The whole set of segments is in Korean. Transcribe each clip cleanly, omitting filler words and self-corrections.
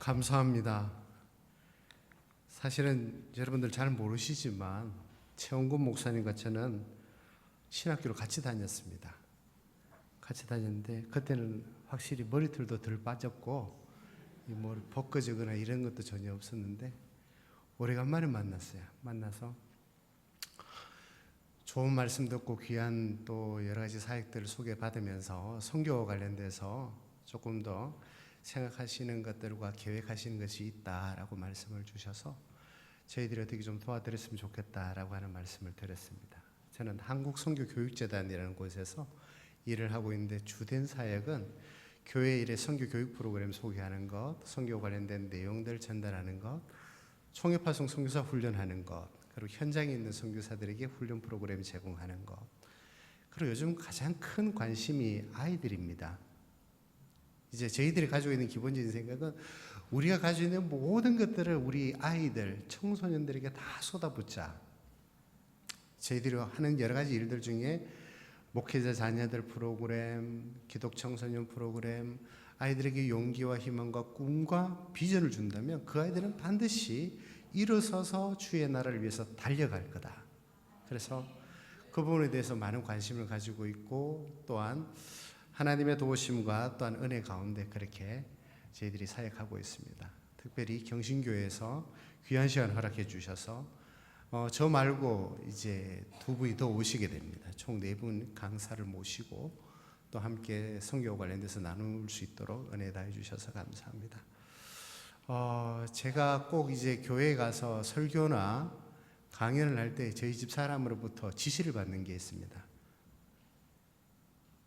감사합니다. 사실은 여러분들 잘 모르시지만 최원근 목사님과 저는 신학교를 같이 다녔습니다. 같이 다녔는데 그때는 확실히 머리털도 덜 빠졌고 뭐 벗겨지거나 이런 것도 전혀 없었는데 오래간만에 만났어요. 만나서 좋은 말씀 듣고 귀한 또 여러 가지 사역들을 소개받으면서 선교 관련돼서 조금 더 생각하시는 것들과 계획하시는 것이 있다라고 말씀을 주셔서 저희들이 어떻게 좀 도와드렸으면 좋겠다라고 하는 말씀을 드렸습니다. 저는 한국선교교육재단이라는 곳에서 일을 하고 있는데 주된 사역은 교회 일의 선교 교육 프로그램 소개하는 것, 선교 관련된 내용들 전달하는 것, 총회파송 선교사 훈련하는 것, 그리고 현장에 있는 선교사들에게 훈련 프로그램 제공하는 것, 그리고 요즘 가장 큰 관심이 아이들입니다. 이제 저희들이 가지고 있는 기본적인 생각은 우리가 가지고 있는 모든 것들을 우리 아이들, 청소년들에게 다 쏟아붓자. 저희들이 하는 여러 가지 일들 중에 목회자 자녀들 프로그램, 기독 청소년 프로그램, 아이들에게 용기와 희망과 꿈과 비전을 준다면 그 아이들은 반드시 일어서서 주의 나라를 위해서 달려갈 거다. 그래서 그 부분에 대해서 많은 관심을 가지고 있고 또한 하나님의 도우심과 또한 은혜 가운데 그렇게 저희들이 사역하고 있습니다. 특별히 경신교회에서 귀한 시간 허락해 주셔서 저 말고 이제 두 분이 더 오시게 됩니다. 총 4분 강사를 모시고 또 함께 선교 관련돼서 나눌 수 있도록 은혜 다해 주셔서 감사합니다. 제가 꼭 이제 교회에 가서 설교나 강연을 할 때 저희 집 사람으로부터 지시를 받는 게 있습니다.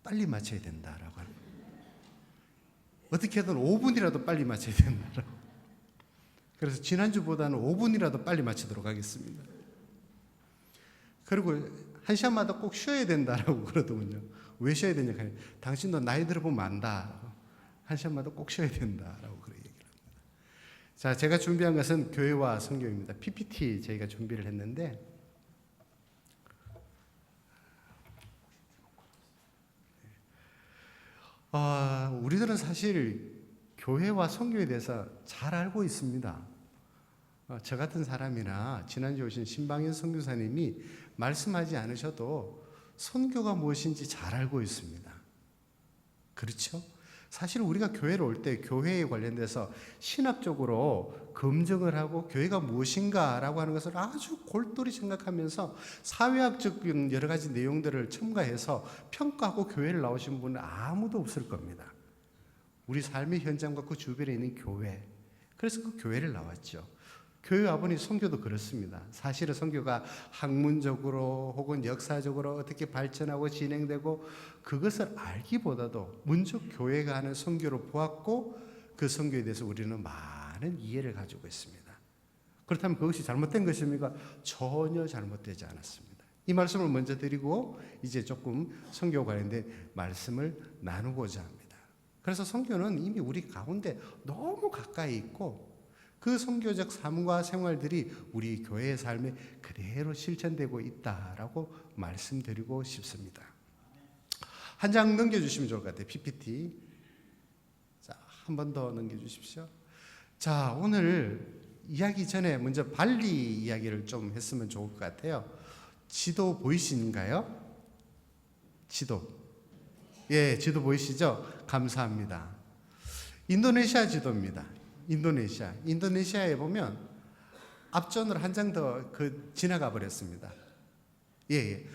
빨리 마쳐야 된다라고 하는 거예요. 어떻게든 5분이라도 빨리 마쳐야 된다라고. 그래서 지난주보다는 5분이라도 빨리 마치도록 하겠습니다. 그리고 1시간마다 꼭 쉬어야 된다라고 그러더군요. 왜 쉬어야 되냐 하니 당신도 나이 들어보면 안다. 1시간마다 꼭 쉬어야 된다라고 그렇게 얘기를 합니다. 자, 제가 준비한 것은 교회와 선교입니다. PPT 저희가 준비를 했는데 우리들은 사실 교회와 선교에 대해서 잘 알고 있습니다. 저 같은 사람이나 지난주에 오신 신방현 선교사님이 말씀하지 않으셔도 선교가 무엇인지 잘 알고 있습니다. 그렇죠? 사실 우리가 교회를 올 때 교회에 관련돼서 신학적으로 검증을 하고 교회가 무엇인가라고 하는 것을 아주 골똘히 생각하면서 사회학적 여러 가지 내용들을 첨가해서 평가하고 교회를 나오신 분은 아무도 없을 겁니다. 우리 삶의 현장과 그 주변에 있는 교회, 그래서 그 교회를 나왔죠. 교회 와보니 선교도 그렇습니다. 사실은 선교가 학문적으로 혹은 역사적으로 어떻게 발전하고 진행되고 그것을 알기보다도 먼저 교회가 하는 선교를 보았고 그 선교에 대해서 우리는 많은 이해를 가지고 있습니다. 그렇다면 그것이 잘못된 것입니까? 전혀 잘못되지 않았습니다. 이 말씀을 먼저 드리고 이제 조금 선교 관련된 말씀을 나누고자 합니다. 그래서 선교는 이미 우리 가운데 너무 가까이 있고 그 선교적 삶과 생활들이 우리 교회의 삶에 그대로 실천되고 있다라고 말씀드리고 싶습니다. 한 장 넘겨주시면 좋을 것 같아요. PPT. 자, 한 번 더 넘겨주십시오. 자, 오늘 이야기 전에 먼저 발리 이야기를 좀 했으면 좋을 것 같아요. 지도 보이신가요? 지도. 예, 지도 보이시죠? 감사합니다. 인도네시아 지도입니다. 인도네시아에 보면 앞전으로 한 장 더 지나가 버렸습니다. 예.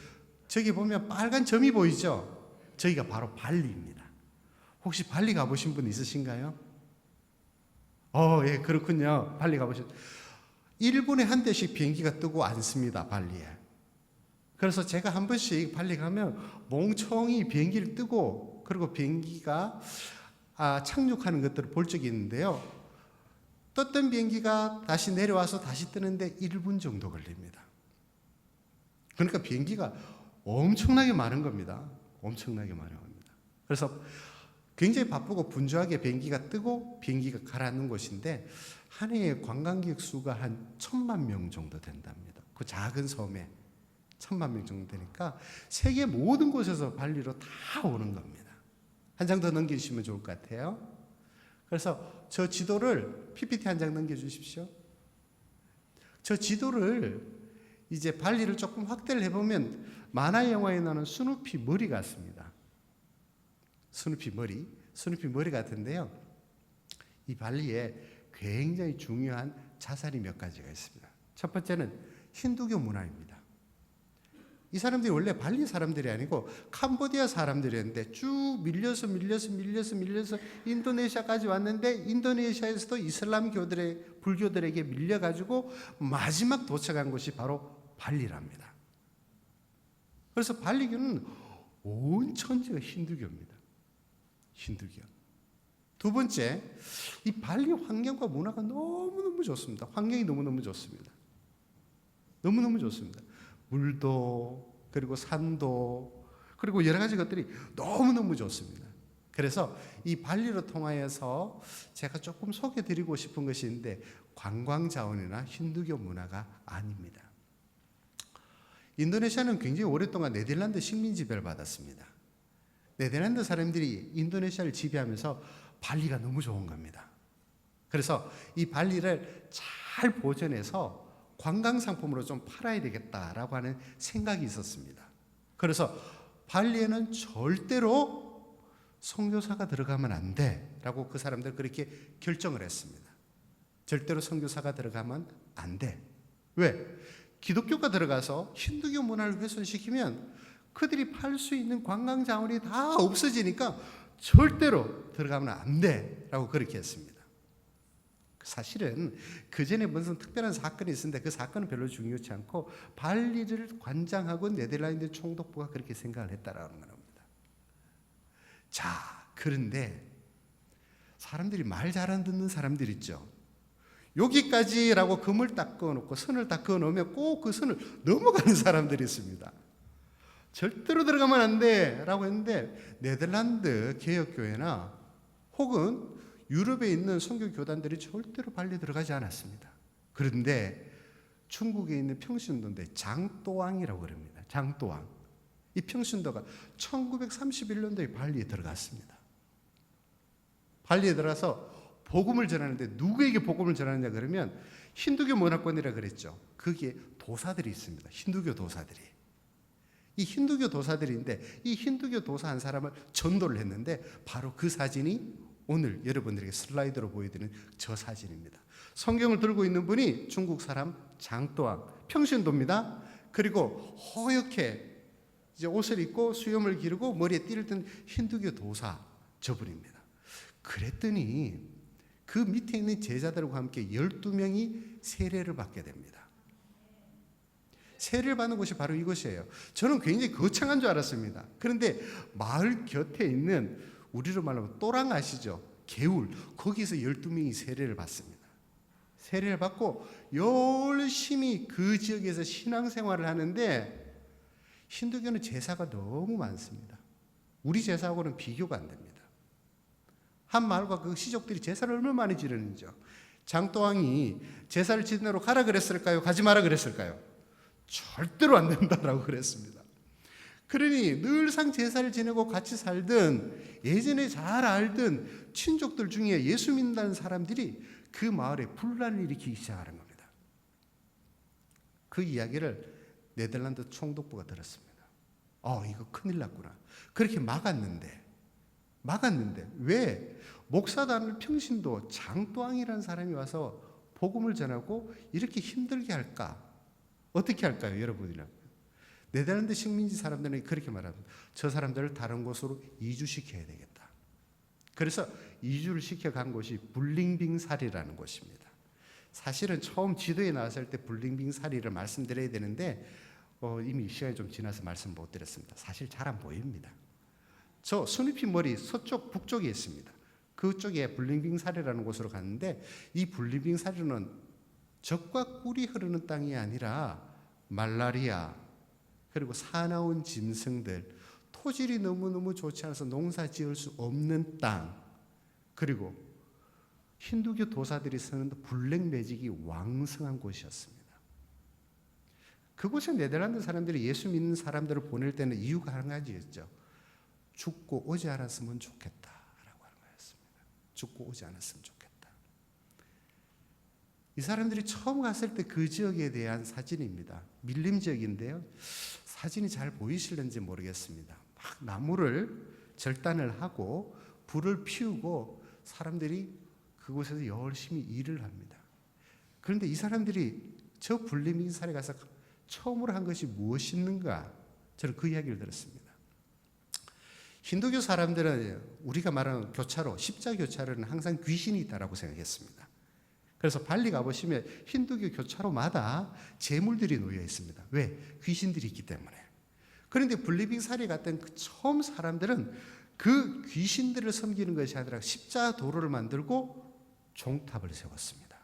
저기 보면 빨간 점이 보이죠? 저기가 바로 발리입니다. 혹시 발리 가보신 분 있으신가요? 예, 그렇군요. 발리 가보신. 1분에 한 대씩 비행기가 뜨고 앉습니다, 발리에. 그래서 제가 한 번씩 발리 가면 멍청이 비행기를 뜨고 그리고 비행기가 착륙하는 것들을 볼 적이 있는데요. 떴던 비행기가 다시 내려와서 다시 뜨는데 1분 정도 걸립니다. 그러니까 비행기가 엄청나게 많은 겁니다. 엄청나게 많은 겁니다. 그래서 굉장히 바쁘고 분주하게 비행기가 뜨고 비행기가 가라앉는 곳인데 한 해에 관광객 수가 한 1,000만 명 정도 된답니다. 그 작은 섬에 1,000만 명 정도 되니까 세계 모든 곳에서 발리로 다 오는 겁니다. 한 장 더 넘기시면 좋을 것 같아요. 그래서 저 지도를 PPT 한 장 넘겨주십시오. 저 지도를 이제 발리를 조금 확대를 해보면 만화 영화에 나오는 스누피 머리 같습니다. 스누피 머리 같은데요. 이 발리에 굉장히 중요한 자산이 몇 가지가 있습니다. 첫 번째는 힌두교 문화입니다. 이 사람들이 원래 발리 사람들이 아니고 캄보디아 사람들이었는데 쭉 밀려서 인도네시아까지 왔는데 인도네시아에서도 불교들에게 밀려가지고 마지막 도착한 곳이 바로 발리랍니다. 그래서 발리교는 온 천지가 힌두교입니다. 힌두교. 두 번째, 이 발리 환경과 문화가 너무너무 좋습니다. 환경이 너무너무 좋습니다. 너무너무 좋습니다. 물도, 그리고 산도, 그리고 여러 가지 것들이 너무너무 좋습니다. 그래서 이 발리로 통하여서 제가 조금 소개드리고 싶은 것이 있는데 관광 자원이나 힌두교 문화가 아닙니다. 인도네시아는 굉장히 오랫동안 네덜란드 식민 지배를 받았습니다. 네덜란드 사람들이 인도네시아를 지배하면서 발리가 너무 좋은 겁니다. 그래서 이 발리를 잘 보존해서 관광 상품으로 좀 팔아야 되겠다라고 하는 생각이 있었습니다. 그래서 발리에는 절대로 선교사가 들어가면 안 돼라고 그 사람들 그렇게 결정을 했습니다. 절대로 선교사가 들어가면 안 돼. 왜? 기독교가 들어가서 힌두교 문화를 훼손시키면 그들이 팔 수 있는 관광 자원이 다 없어지니까 절대로 들어가면 안 돼라고 그렇게 했습니다. 사실은 그 전에 무슨 특별한 사건이 있었는데 그 사건은 별로 중요치 않고 발리를 관장하고 네덜란드 총독부가 그렇게 생각을 했다라는 겁니다. 자, 그런데 사람들이 말 잘 안 듣는 사람들 있죠. 여기까지라고 금을 딱 그어놓고 선을 딱 그어놓으면 꼭 그 선을 넘어가는 사람들이 있습니다. 절대로 들어가면 안 돼라고 했는데 네덜란드 개혁교회나 혹은 유럽에 있는 선교 교단들이 절대로 발리 들어가지 않았습니다. 그런데 중국에 있는 평신도인데 장또왕이라고 그럽니다. 장또왕. 이 평신도가 1931년도에 발리에 들어갔습니다. 발리에 들어가서 복음을 전하는데 누구에게 복음을 전하느냐 그러면 힌두교 문화권이라 그랬죠. 거기에 도사들이 있습니다. 힌두교 도사들이. 이 힌두교 도사들인데 이 힌두교 도사 한 사람을 전도를 했는데 바로 그 사진이 오늘 여러분들에게 슬라이드로 보여드리는 저 사진입니다. 성경을 들고 있는 분이 중국 사람 장또왕, 평신도입니다. 그리고 허옇게 이제 옷을 입고 수염을 기르고 머리에 띠를 든 힌두교 도사 저분입니다. 그랬더니 그 밑에 있는 제자들과 함께 12명이 세례를 받게 됩니다. 세례를 받는 곳이 바로 이곳이에요. 저는 굉장히 거창한 줄 알았습니다. 그런데 마을 곁에 있는 우리로 말하면 또랑 아시죠? 개울. 거기서 12명이 세례를 받습니다. 세례를 받고 열심히 그 지역에서 신앙생활을 하는데 힌두교는 제사가 너무 많습니다. 우리 제사하고는 비교가 안 됩니다. 한 마을과 그 시족들이 제사를 얼마나 많이 지르는지요. 장또왕이 제사를 지내러 가라 그랬을까요? 가지 마라 그랬을까요? 절대로 안 된다라고 그랬습니다. 그러니 늘상 제사를 지내고 같이 살던 예전에 잘 알던 친족들 중에 예수 믿는다는 사람들이 그 마을에 분란을 일으키기 시작하는 겁니다. 그 이야기를 네덜란드 총독부가 들었습니다. 이거 큰일 났구나. 그렇게 막았는데 왜 목사단을 평신도 장또왕이라는 사람이 와서 복음을 전하고 이렇게 힘들게 할까? 어떻게 할까요, 여러분이랑? 네덜란드 식민지 사람들은 그렇게 말합니다. 저 사람들을 다른 곳으로 이주시켜야 되겠다. 그래서 이주를 시켜간 곳이 불링빙사리라는 곳입니다. 사실은 처음 지도에 나왔을 때 불링빙사리를 말씀드려야 되는데 이미 시간이 좀 지나서 말씀 못 드렸습니다. 사실 잘 안 보입니다. 저 스누피 머리 서쪽 북쪽에 있습니다. 그쪽에 불링빙사리라는 곳으로 갔는데 이 불링빙사리는 적과 꿀이 흐르는 땅이 아니라 말라리아 그리고 사나운 짐승들, 토질이 너무너무 좋지 않아서 농사 지을 수 없는 땅, 그리고 힌두교 도사들이 쓰는 블랙 매직이 왕성한 곳이었습니다. 그곳에 네덜란드 사람들이 예수 믿는 사람들을 보낼 때는 이유가 한 가지였죠. 죽고 오지 않았으면 좋겠다라고 하는 거였습니다. 죽고 오지 않았으면 좋겠다. 이 사람들이 처음 갔을 때 그 지역에 대한 사진입니다. 밀림 지역인데요. 사진이 잘 보이실는지 모르겠습니다. 막 나무를 절단을 하고 불을 피우고 사람들이 그곳에서 열심히 일을 합니다. 그런데 이 사람들이 저 불림빙산에 가서 처음으로 한 것이 무엇인가? 저는 그 이야기를 들었습니다. 힌두교 사람들은 우리가 말하는 교차로, 십자 교차로는 항상 귀신이 있다라고 생각했습니다. 그래서 발리 가보시면 힌두교 교차로마다 제물들이 놓여 있습니다. 왜? 귀신들이 있기 때문에. 그런데 불리빙산에 갔던 그 처음 사람들은 그 귀신들을 섬기는 것이 아니라 십자 도로를 만들고 종탑을 세웠습니다.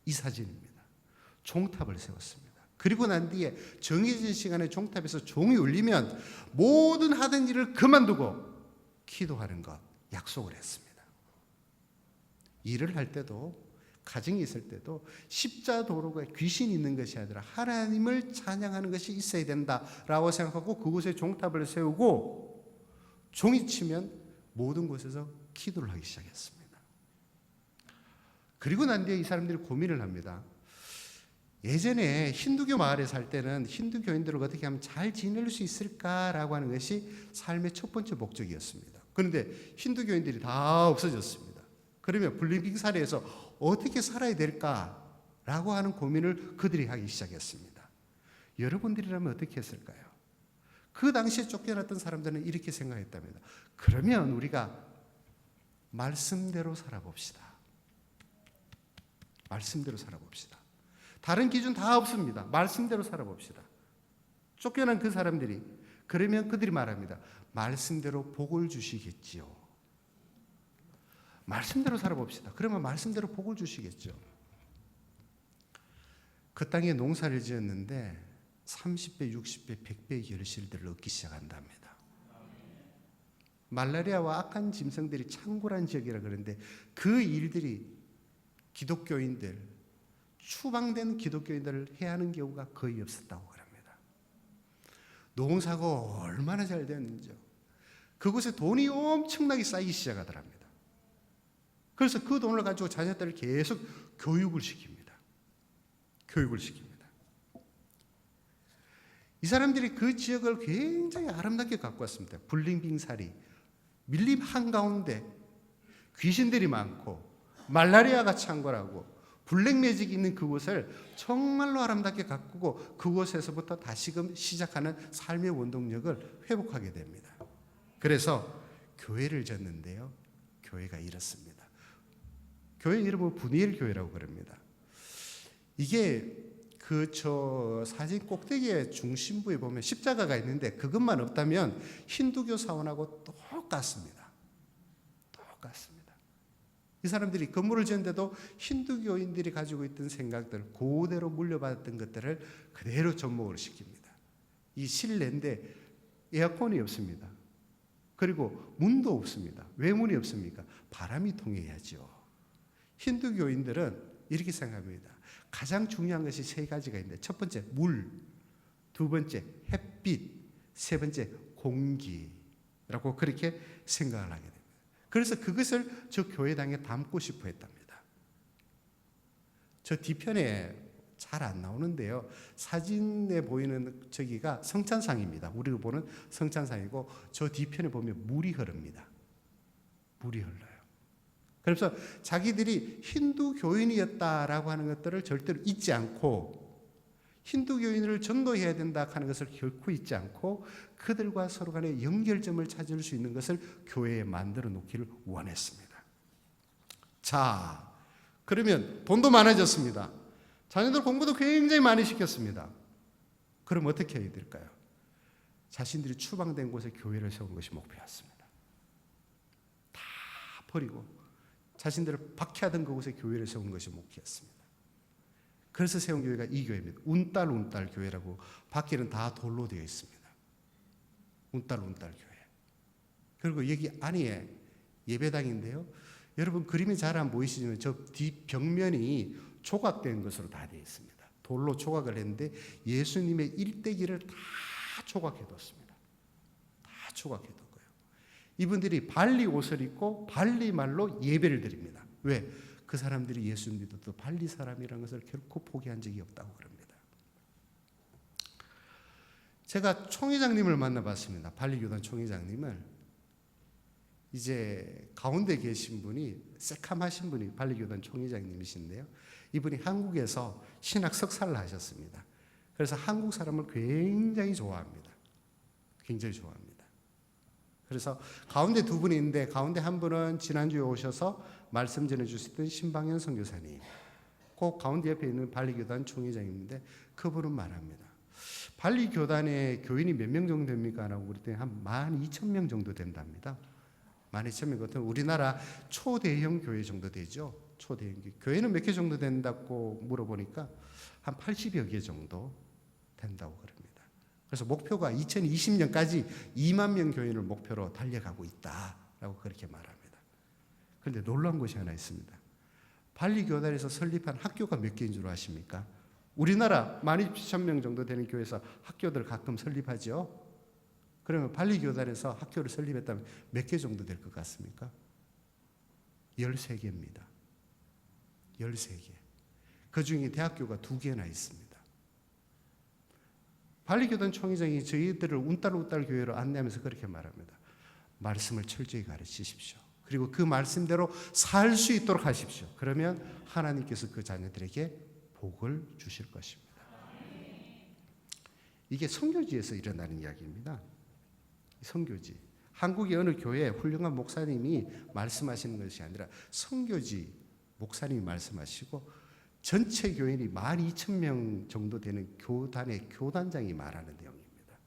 이 사진입니다. 종탑을 세웠습니다. 그리고 난 뒤에 정해진 시간에 종탑에서 종이 울리면 모든 하던 일을 그만두고 기도하는 것 약속을 했습니다. 일을 할 때도 가정이 있을 때도 십자도로가 귀신이 있는 것이 아니라 하나님을 찬양하는 것이 있어야 된다라고 생각하고 그곳에 종탑을 세우고 종이 치면 모든 곳에서 기도를 하기 시작했습니다. 그리고 난 뒤에 이 사람들이 고민을 합니다. 예전에 힌두교 마을에 살 때는 힌두교인들을 어떻게 하면 잘 지낼 수 있을까라고 하는 것이 삶의 첫 번째 목적이었습니다. 그런데 힌두교인들이 다 없어졌습니다. 그러면 불림빙산에서 어떻게 살아야 될까라고 하는 고민을 그들이 하기 시작했습니다. 여러분들이라면 어떻게 했을까요? 그 당시에 쫓겨났던 사람들은 이렇게 생각했답니다. 그러면 우리가 말씀대로 살아봅시다. 말씀대로 살아봅시다. 다른 기준 다 없습니다. 말씀대로 살아봅시다. 쫓겨난 그 사람들이 그러면 그들이 말합니다. 말씀대로 복을 주시겠지요. 말씀대로 살아봅시다. 그러면 말씀대로 복을 주시겠죠. 그 땅에 농사를 지었는데 30배, 60배, 100배의 결실들을 얻기 시작한답니다. 말라리아와 악한 짐승들이 창궐한 지역이라 그러는데 그 일들이 기독교인들, 추방된 기독교인들을 해하는 경우가 거의 없었다고 합니다. 농사가 얼마나 잘 되었는지요. 그곳에 돈이 엄청나게 쌓이기 시작하더랍니다. 그래서 그 돈을 가지고 자녀들을 계속 교육을 시킵니다. 교육을 시킵니다. 이 사람들이 그 지역을 굉장히 아름답게 갖고 왔습니다. 불림빙살이 밀림 한가운데 귀신들이 많고 말라리아가 창궐하고 블랙매직이 있는 그곳을 정말로 아름답게 가꾸고 그곳에서부터 다시금 시작하는 삶의 원동력을 회복하게 됩니다. 그래서 교회를 졌는데요. 교회가 이렇습니다. 교회 이름은 분이엘 교회라고 그럽니다. 이게 저 사진 꼭대기의 중심부에 보면 십자가가 있는데 그것만 없다면 힌두교 사원하고 똑같습니다. 똑같습니다. 이 사람들이 건물을 지었는데도 힌두교인들이 가지고 있던 생각들, 그대로 물려받았던 것들을 그대로 접목을 시킵니다. 이 실내인데 에어컨이 없습니다. 그리고 문도 없습니다. 왜 문이 없습니까? 바람이 통해야죠. 힌두교인들은 이렇게 생각합니다. 가장 중요한 것이 세 가지가 있는데 첫 번째 물, 두 번째 햇빛, 세 번째 공기라고 그렇게 생각을 하게 됩니다. 그래서 그것을 저 교회당에 담고 싶어 했답니다. 저 뒤편에 잘 안 나오는데요. 사진에 보이는 저기가 성찬상입니다. 우리가 보는 성찬상이고 저 뒤편에 보면 물이 흐릅니다. 물이 흘러요. 그래서 자기들이 힌두 교인이었다라고 하는 것들을 절대로 잊지 않고 힌두 교인을 전도해야 된다 하는 것을 결코 잊지 않고 그들과 서로 간의 연결점을 찾을 수 있는 것을 교회에 만들어 놓기를 원했습니다. 자, 그러면 돈도 많아졌습니다. 자녀들 공부도 굉장히 많이 시켰습니다. 그럼 어떻게 해야 될까요? 자신들이 추방된 곳에 교회를 세우는 것이 목표였습니다. 다 버리고 자신들을 박해하던 그곳에 교회를 세우는 것이 목표였습니다. 그래서 세운 교회가 이 교회입니다. 운딸 교회라고 밖에는 다 돌로 되어 있습니다. 운딸 교회. 그리고 여기 안에 예배당인데요. 여러분 그림이 잘 안 보이시지만 저 뒷벽면이 조각된 것으로 다 되어 있습니다. 돌로 조각을 했는데 예수님의 일대기를 다 조각해뒀습니다. 다 조각해뒀고요. 이분들이 발리 옷을 입고 발리 말로 예배를 드립니다. 왜? 그 사람들이 예수 믿어도 발리 사람이라는 것을 결코 포기한 적이 없다고 그럽니다. 제가 총회장님을 만나봤습니다. 발리교단 총회장님을. 이제 가운데 계신 분이 새카마신 분이 발리교단 총회장님이신데요. 이분이 한국에서 신학 석사를 하셨습니다. 그래서 한국 사람을 굉장히 좋아합니다. 굉장히 좋아합니다. 그래서 가운데 두 분이 있는데 가운데 한 분은 지난주에 오셔서 말씀 전해주셨던 신방현 선교사님, 그 가운데 옆에 있는 발리교단 총회장인데 그분은 말합니다. 발리교단에 교인이 몇 명 정도 됩니까? 라고 그랬더니 한 12,000명 정도 된답니다. 12,000명 같은 우리나라 초대형 교회 정도 되죠. 초대형 교회. 교회는 몇 개 정도 된다고 물어보니까 한 80여 개 정도 된다고 그럽니다. 그래서 목표가 2020년까지 2만 명 교인을 목표로 달려가고 있다라고 그렇게 말합니다. 그런데 놀라운 것이 하나 있습니다. 발리교단에서 설립한 학교가 몇 개인 줄 아십니까? 우리나라 12,000명 정도 되는 교회에서 학교들 가끔 설립하죠. 그러면 발리교단에서 학교를 설립했다면 몇 개 정도 될 것 같습니까? 13개입니다. 13개. 그 중에 대학교가 2개나 있습니다. 발리교단 총회장이 저희들을 운딸 교회로 안내하면서 그렇게 말합니다. 말씀을 철저히 가르치십시오. 그리고 그 말씀대로 살 수 있도록 하십시오. 그러면 하나님께서 그 자녀들에게 복을 주실 것입니다. 이게 선교지에서 일어나는 이야기입니다. 선교지. 한국의 어느 교회 훌륭한 목사님이 말씀하시는 것이 아니라 선교지 목사님이 말씀하시고 전체 교인이 12,000명 정도 되는 교단의 교단장이 말하는 내용입니다.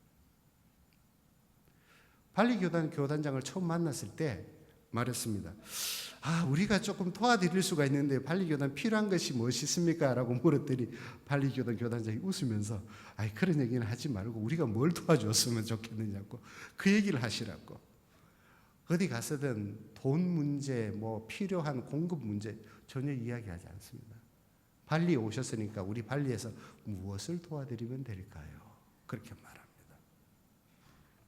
발리교단 교단장을 처음 만났을 때 말했습니다. 우리가 조금 도와드릴 수가 있는데 발리교단 필요한 것이 무엇이 있습니까? 라고 물었더니 발리교단 교단장이 웃으면서 그런 얘기는 하지 말고 우리가 뭘 도와줬으면 좋겠느냐고 그 얘기를 하시라고. 어디 가서든 돈 문제, 필요한 공급 문제 전혀 이야기하지 않습니다. 발리에 오셨으니까 우리 발리에서 무엇을 도와드리면 될까요? 그렇게 말합니다.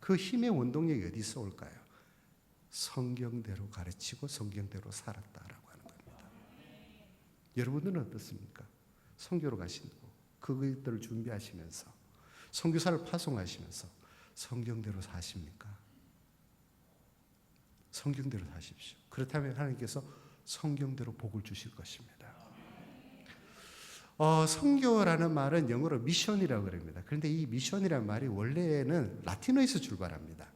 그 힘의 원동력이 어디서 올까요? 성경대로 가르치고 성경대로 살았다라고 하는 겁니다. 여러분들은 어떻습니까? 선교로 가시고 그것들을 준비하시면서 선교사를 파송하시면서 성경대로 사십니까? 성경대로 사십시오. 그렇다면 하나님께서 성경대로 복을 주실 것입니다. 선교라는 말은 영어로 미션이라고 그럽니다. 그런데 이 미션이라는 말이 원래는 라틴어에서 출발합니다.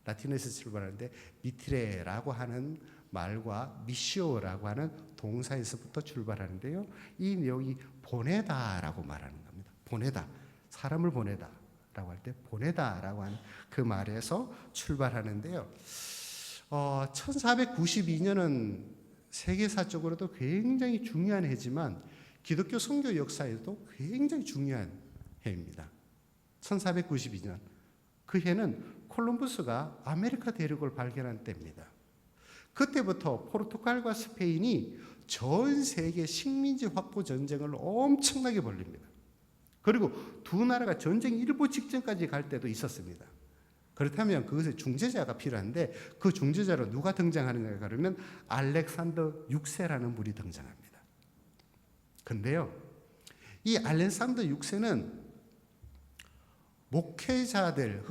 라틴어에서 출발하는데 미트레라고 하는 말과 미시오라고 하는 동사에서부터 출발하는데요. 이 내용이 보내다라고 말하는 겁니다. 보내다. 사람을 보내다라고 할 때 보내다라고 하는 그 말에서 출발하는데요. 1492년은 세계사적으로도 굉장히 중요한 해지만 기독교 선교 역사에도 굉장히 중요한 해입니다. 1492년. 그 해는 콜럼버스가 아메리카 대륙을 발견한 때입니다. 그때부터 포르투갈과 스페인이 전 세계 식민지 확보 전쟁을 엄청나게 벌립니다. 그리고 두 나라가 전쟁 일보 직전까지 갈 때도 있었습니다. 그렇다면 그것에 중재자가 필요한데 그 중재자로 누가 등장하느냐 그러면 알렉산더 6세라는 분이 등장합니다. 근데요, 이 알렉산더 6세는 목회자들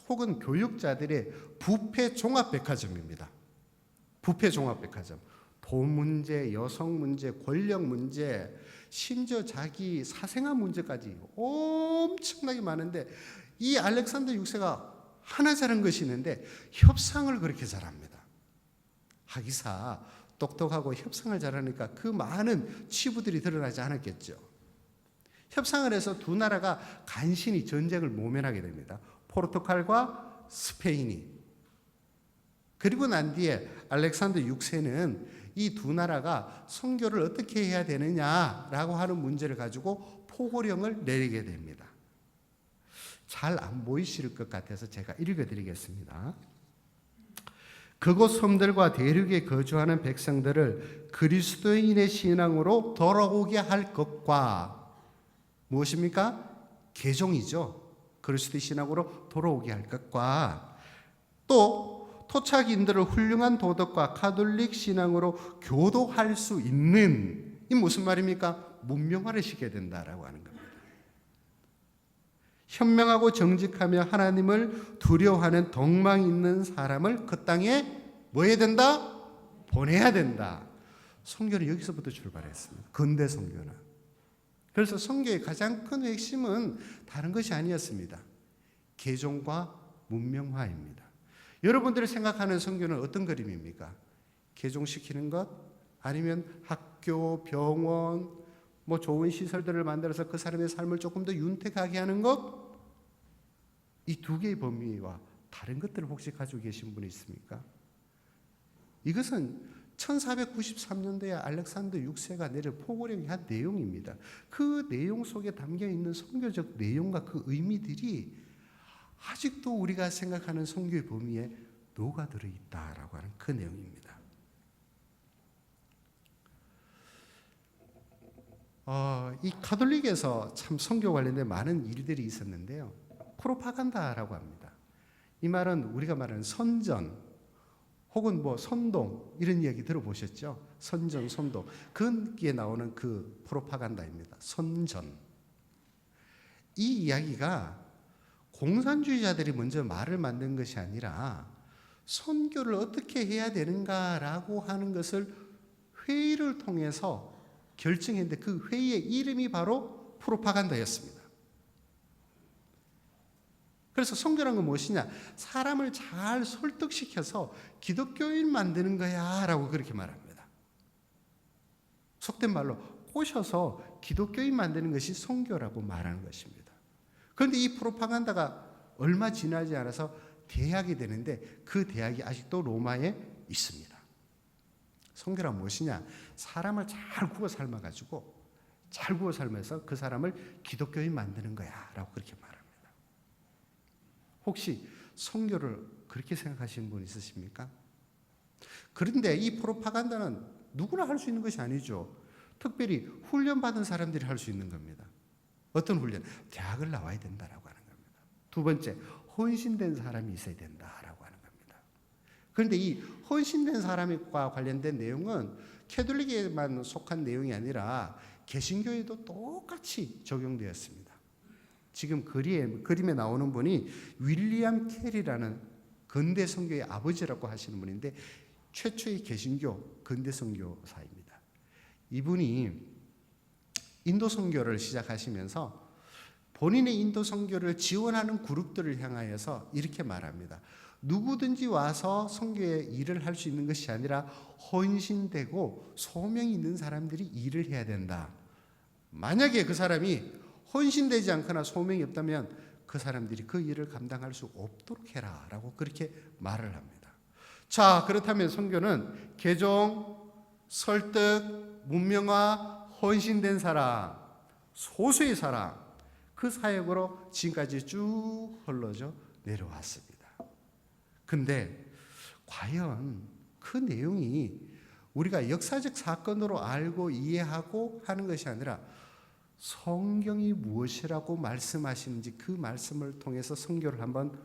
혹은 교육자들의 부패 종합백화점입니다. 부패 종합백화점. 돈 문제, 여성 문제, 권력 문제, 심지어 자기 사생활 문제까지 엄청나게 많은데 이 알렉산더 6세가 하나 잘한 것이 있는데 협상을 그렇게 잘합니다. 하기사 똑똑하고 협상을 잘하니까 그 많은 치부들이 드러나지 않았겠죠. 협상을 해서 두 나라가 간신히 전쟁을 모면하게 됩니다. 포르투갈과 스페인이. 그리고 난 뒤에 알렉산더 6세는 이 두 나라가 선교를 어떻게 해야 되느냐라고 하는 문제를 가지고 포고령을 내리게 됩니다. 잘 안 보이실 것 같아서 제가 읽어드리겠습니다. 그곳 섬들과 대륙에 거주하는 백성들을 그리스도인의 신앙으로 돌아오게 할 것과 무엇입니까? 개종이죠. 그리스도의 신앙으로 돌아오게 할 것과 또 토착인들을 훌륭한 도덕과 가톨릭 신앙으로 교도할 수 있는, 이 무슨 말입니까? 문명화를 시켜야 된다라고 하는 겁니다. 현명하고 정직하며 하나님을 두려워하는 덕망 있는 사람을 그 땅에 뭐 해야 된다? 보내야 된다. 선교는 여기서부터 출발했습니다. 근대 선교는. 그래서 선교의 가장 큰 핵심은 다른 것이 아니었습니다. 개종과 문명화입니다. 여러분들이 생각하는 선교는 어떤 그림입니까? 개종시키는 것? 아니면 학교, 병원, 뭐 좋은 시설들을 만들어서 그 사람의 삶을 조금 더 윤택하게 하는 것? 이 두 개의 범위와 다른 것들을 혹시 가지고 계신 분이 있습니까? 이것은 1493년도에 알렉산더 6세가 내려 포고령이 한 내용입니다. 그 내용 속에 담겨있는 선교적 내용과 그 의미들이 아직도 우리가 생각하는 선교의 범위에 녹아들어 있다라고 하는 그 내용입니다. 이 가톨릭에서 참 선교 관련된 많은 일들이 있었는데요. 프로파간다라고 합니다. 이 말은 우리가 말하는 선전 혹은 뭐 선동 이런 이야기 들어보셨죠? 선전, 선동. 거기에 나오는 그 프로파간다입니다. 선전. 이 이야기가 공산주의자들이 먼저 말을 만든 것이 아니라 선교를 어떻게 해야 되는가라고 하는 것을 회의를 통해서 결정했는데 그 회의의 이름이 바로 프로파간다였습니다. 그래서 선교란 건 무엇이냐? 사람을 잘 설득시켜서 기독교인 만드는 거야 라고 그렇게 말합니다. 속된 말로 꼬셔서 기독교인 만드는 것이 선교라고 말하는 것입니다. 그런데 이 프로파간다가 얼마 지나지 않아서 대학이 되는데 그 대학이 아직도 로마에 있습니다. 선교란 무엇이냐? 사람을 잘 구워 삶아가지고 잘 구워 삶아서 그 사람을 기독교인 만드는 거야 라고 그렇게 말합니다. 혹시 선교를 그렇게 생각하시는 분 있으십니까? 그런데 이 프로파간다는 누구나 할 수 있는 것이 아니죠. 특별히 훈련받은 사람들이 할 수 있는 겁니다. 어떤 훈련? 대학을 나와야 된다라고 하는 겁니다. 두 번째, 헌신된 사람이 있어야 된다라고 하는 겁니다. 그런데 이 헌신된 사람과 관련된 내용은 캐톨릭에만 속한 내용이 아니라 개신교에도 똑같이 적용되었습니다. 지금 그림에 나오는 분이 윌리엄 캐리라는 근대 선교의 아버지라고 하시는 분인데 최초의 개신교 근대 선교사입니다. 이분이 인도 선교를 시작하시면서 본인의 인도 선교를 지원하는 그룹들을 향하여서 이렇게 말합니다. 누구든지 와서 선교의 일을 할 수 있는 것이 아니라 헌신되고 소명이 있는 사람들이 일을 해야 된다. 만약에 그 사람이 헌신되지 않거나 소명이 없다면 그 사람들이 그 일을 감당할 수 없도록 해라 라고 그렇게 말을 합니다. 자, 그렇다면 선교는 개종, 설득, 문명화, 헌신된 사람, 소수의 사람, 그 사역으로 지금까지 쭉 흘러져 내려왔습니다. 근데 과연 그 내용이 우리가 역사적 사건으로 알고 이해하고 하는 것이 아니라 성경이 무엇이라고 말씀하시는지 그 말씀을 통해서 선교를 한번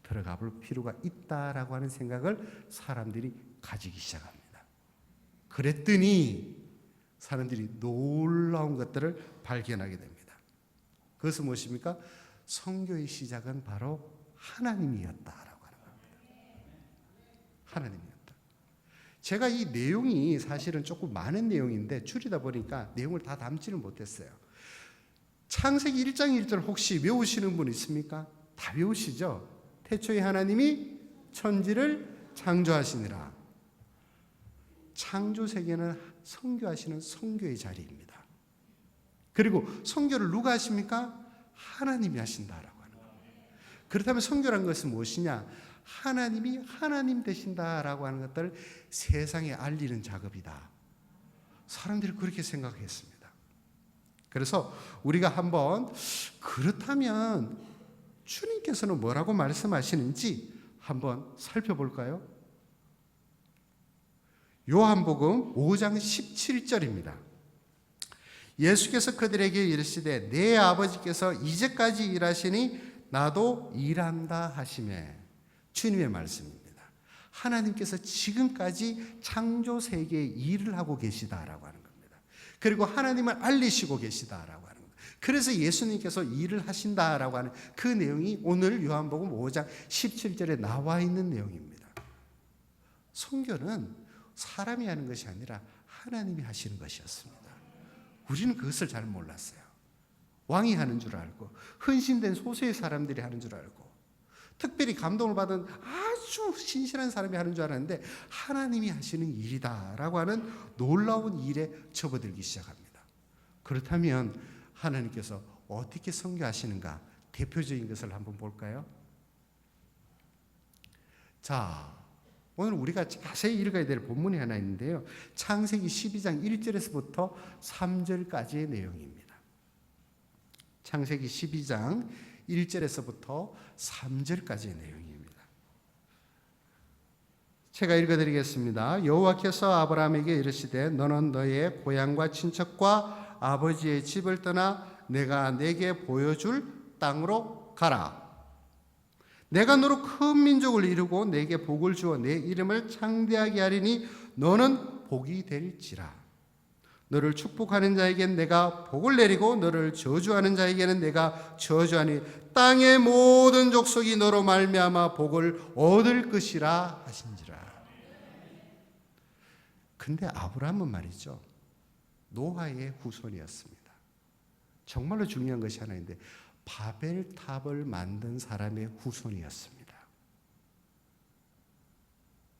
들어가 볼 필요가 있다라고 하는 생각을 사람들이 가지기 시작합니다. 그랬더니 사람들이 놀라운 것들을 발견하게 됩니다. 그것은 무엇입니까? 선교의 시작은 바로 하나님이었다라고 하는 겁니다. 하나님이었다. 제가 이 내용이 사실은 조금 많은 내용인데 줄이다 보니까 내용을 다 담지를 못했어요. 창세기 1장 1절 혹시 외우시는 분 있습니까? 다 외우시죠? 태초에 하나님이 천지를 창조하시니라. 창조 세계는 선교하시는 선교의 자리입니다. 그리고 선교를 누가 하십니까? 하나님이 하신다라고 하는 겁니다. 그렇다면 선교란 것은 무엇이냐? 하나님이 하나님 되신다라고 하는 것들을 세상에 알리는 작업이다. 사람들이 그렇게 생각했습니다. 그래서 우리가 한번 그렇다면 주님께서는 뭐라고 말씀하시는지 한번 살펴볼까요? 요한복음 5장 17절입니다. 예수께서 그들에게 이르시되 내 아버지께서 이제까지 일하시니 나도 일한다 하시매. 주님의 말씀입니다. 하나님께서 지금까지 창조 세계에 일을 하고 계시다라고 하는 겁니다. 그리고 하나님을 알리시고 계시다라고 하는 겁니다. 그래서 예수님께서 일을 하신다라고 하는 그 내용이 오늘 요한복음 5장 17절에 나와 있는 내용입니다. 선교는 사람이 하는 것이 아니라 하나님이 하시는 것이었습니다. 우리는 그것을 잘 몰랐어요. 왕이 하는 줄 알고, 헌신된 소수의 사람들이 하는 줄 알고, 특별히 감동을 받은 아주 신실한 사람이 하는 줄 알았는데 하나님이 하시는 일이다라고 하는 놀라운 일에 접어들기 시작합니다. 그렇다면 하나님께서 어떻게 선교하시는가, 대표적인 것을 한번 볼까요? 자, 오늘 우리가 자세히 읽어야 될 본문이 하나 있는데요. 창세기 12장 1절에서부터 3절까지의 내용입니다. 창세기 12장 1절에서부터 3절까지의 내용입니다. 제가 읽어드리겠습니다. 여호와께서 아브라함에게 이르시되 너는 너의 고향과 친척과 아버지의 집을 떠나 내가 내게 보여줄 땅으로 가라. 내가 너로 큰 민족을 이루고 내게 복을 주어 내 이름을 창대하게 하리니 너는 복이 될지라. 너를 축복하는 자에겐 내가 복을 내리고 너를 저주하는 자에게는 내가 저주하니 땅의 모든 족속이 너로 말미암아 복을 얻을 것이라 하신지라. 근데 아브라함은 말이죠, 노아의 후손이었습니다. 정말로 중요한 것이 하나 있는데 바벨탑을 만든 사람의 후손이었습니다.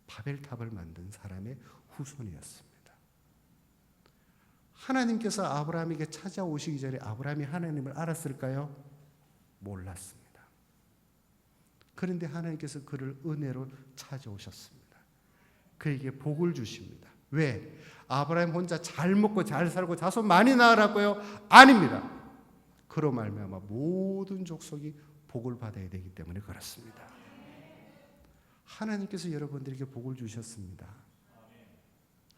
바벨탑을 만든 사람의 후손이었습니다. 하나님께서 아브라함에게 찾아오시기 전에 아브라함이 하나님을 알았을까요? 몰랐습니다. 그런데 하나님께서 그를 은혜로 찾아오셨습니다. 그에게 복을 주십니다. 왜? 아브라함 혼자 잘 먹고 잘 살고 자손 많이 낳으라고요? 아닙니다. 그로 말미암아 모든 족속이 복을 받아야 되기 때문에 그렇습니다. 하나님께서 여러분들에게 복을 주셨습니다.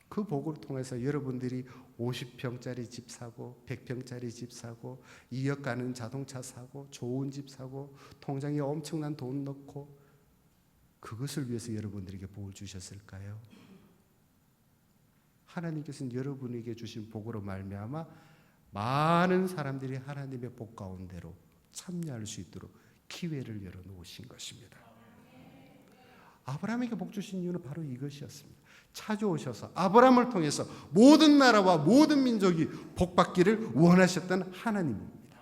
그 복을 통해서 여러분들이 50평짜리 집 사고 100평짜리 집 사고 2억 가는 자동차 사고 좋은 집 사고 통장에 엄청난 돈 넣고 그것을 위해서 여러분들에게 복을 주셨을까요? 하나님께서는 여러분에게 주신 복으로 말미암아 많은 사람들이 하나님의 복 가운데로 참여할 수 있도록 기회를 열어놓으신 것입니다. 아브라함에게 복 주신 이유는 바로 이것이었습니다. 찾아오셔서 아브라함을 통해서 모든 나라와 모든 민족이 복받기를 원하셨던 하나님입니다.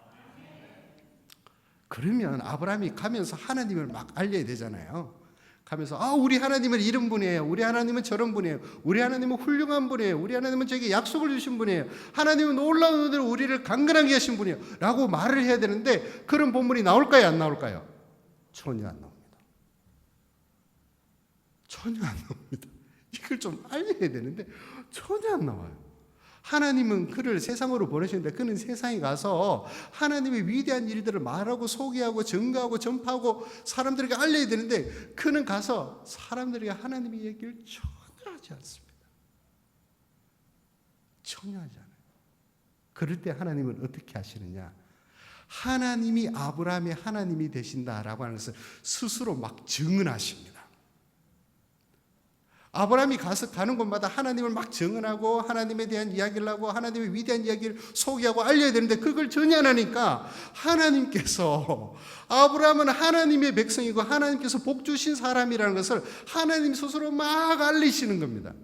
그러면 아브라함이 가면서 하나님을 막 알려야 되잖아요. 가면서 우리 하나님은 이런 분이에요. 우리 하나님은 저런 분이에요. 우리 하나님은 훌륭한 분이에요. 우리 하나님은 저에게 약속을 주신 분이에요. 하나님은 놀라운 은혜로 우리를 강건하게 하신 분이에요. 라고 말을 해야 되는데 그런 본문이 나올까요? 안 나올까요? 전혀 안 나옵니다. 전혀 안 나옵니다. 이걸 좀 알려야 되는데 전혀 안 나와요. 하나님은 그를 세상으로 보내시는데 그는 세상에 가서 하나님의 위대한 일들을 말하고 소개하고 증거하고 전파하고 사람들에게 알려야 되는데 그는 가서 사람들에게 하나님의 얘기를 전혀 하지 않습니다. 전혀 하지 않아요. 그럴 때 하나님은 어떻게 하시느냐? 하나님이 아브라함의 하나님이 되신다라고 하는 것을 스스로 막 증언하십니다. 아브라함이 가는 곳마다 하나님을 막 증언하고 하나님에 대한 이야기를 하고 하나님의 위대한 이야기를 소개하고 알려야 되는데 그걸 전혀 안 하니까 하나님께서 아브라함은 하나님의 백성이고 하나님께서 복 주신 사람이라는 것을 하나님 스스로 막 알리시는 겁니다.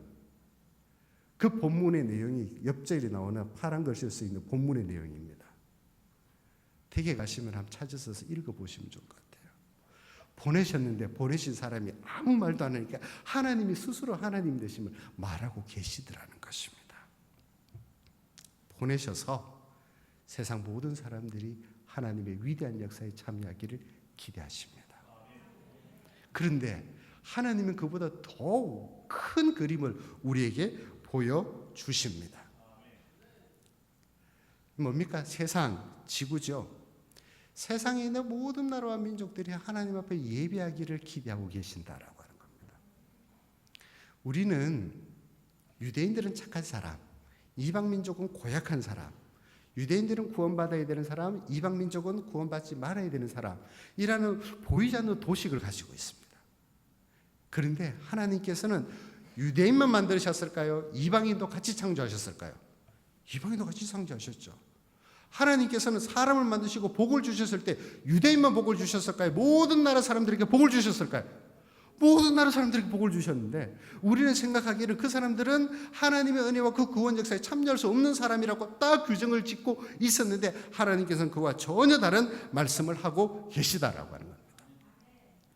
그 본문의 내용이 옆절에 나오는 파란 글씨를 써 있는 본문의 내용입니다. 댁에 가시면 한번 찾아서 읽어보시면 좋을 것 같아요. 보내셨는데 보내신 사람이 아무 말도 안 하니까 하나님이 스스로 하나님 되심을 말하고 계시더라는 것입니다. 보내셔서 세상 모든 사람들이 하나님의 위대한 역사에 참여하기를 기대하십니다. 그런데 하나님은 그보다 더욱 큰 그림을 우리에게 보여주십니다. 뭡니까? 세상, 지구죠. 세상에 있는 모든 나라와 민족들이 하나님 앞에 예배하기를 기대하고 계신다라고 하는 겁니다. 우리는 유대인들은 착한 사람, 이방 민족은 고약한 사람, 유대인들은 구원받아야 되는 사람, 이방 민족은 구원받지 말아야 되는 사람이라는 보이지 않는 도식을 가지고 있습니다. 그런데 하나님께서는 유대인만 만드셨을까요? 이방인도 같이 창조하셨을까요? 이방인도 같이 창조하셨죠. 하나님께서는 사람을 만드시고 복을 주셨을 때 유대인만 복을 주셨을까요? 모든 나라 사람들에게 복을 주셨을까요? 모든 나라 사람들에게 복을 주셨는데 우리는 생각하기에는 그 사람들은 하나님의 은혜와 그 구원 역사에 참여할 수 없는 사람이라고 딱 규정을 짓고 있었는데 하나님께서는 그와 전혀 다른 말씀을 하고 계시다라고 하는 겁니다.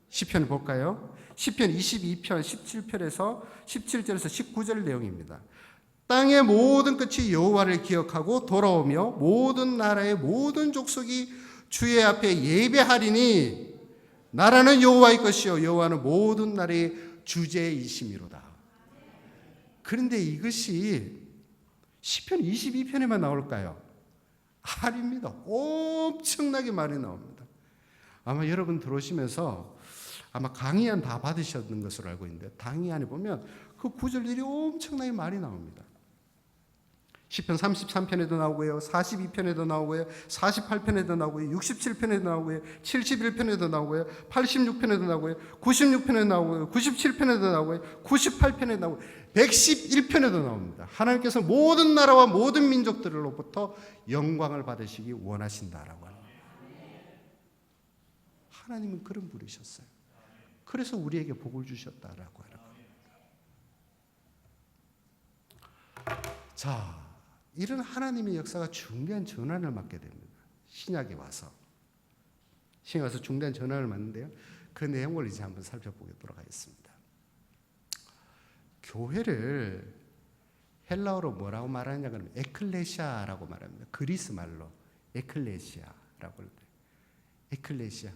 시편 볼까요? 시편 22편 17편에서 17절에서 19절 내용입니다. 땅의 모든 끝이 여호와를 기억하고 돌아오며 모든 나라의 모든 족속이 주의 앞에 예배하리니 나라는 여호와의 것이요 여호와는 모든 나라의 주제이심이로다. 그런데 이것이 시편 22편에만 나올까요? 아닙니다. 엄청나게 많이 나옵니다. 아마 여러분 들어오시면서 아마 강의 안 다 받으셨는 것으로 알고 있는데 강의 안에 보면 그 구절들이 엄청나게 많이 나옵니다. 시편 33편에도 나오고요. 42편에도 나오고요. 48편에도 나오고요. 67편에도 나오고요. 71편에도 나오고요. 86편에도 나오고요. 96편에도 나오고요. 97편에도 나오고요. 98편에도 나오고 111편에도 나옵니다. 하나님께서 모든 나라와 모든 민족들로부터 영광을 받으시기 원하신다라고 합니다. 하나님은 그런 분이셨어요. 그래서 우리에게 복을 주셨다라고 하는 겁니다. 자, 이런 하나님의 역사가 중대한 전환을 맞게 됩니다. 신약에 와서. 신약에 와서 중대한 전환을 맞는데요. 그 내용을 이제 한번 살펴보도록 하겠습니다. 교회를 헬라어로 뭐라고 말하느냐 그러면 에클레시아라고 말합니다. 그리스 말로 에클레시아라고 해요. 에클레시아.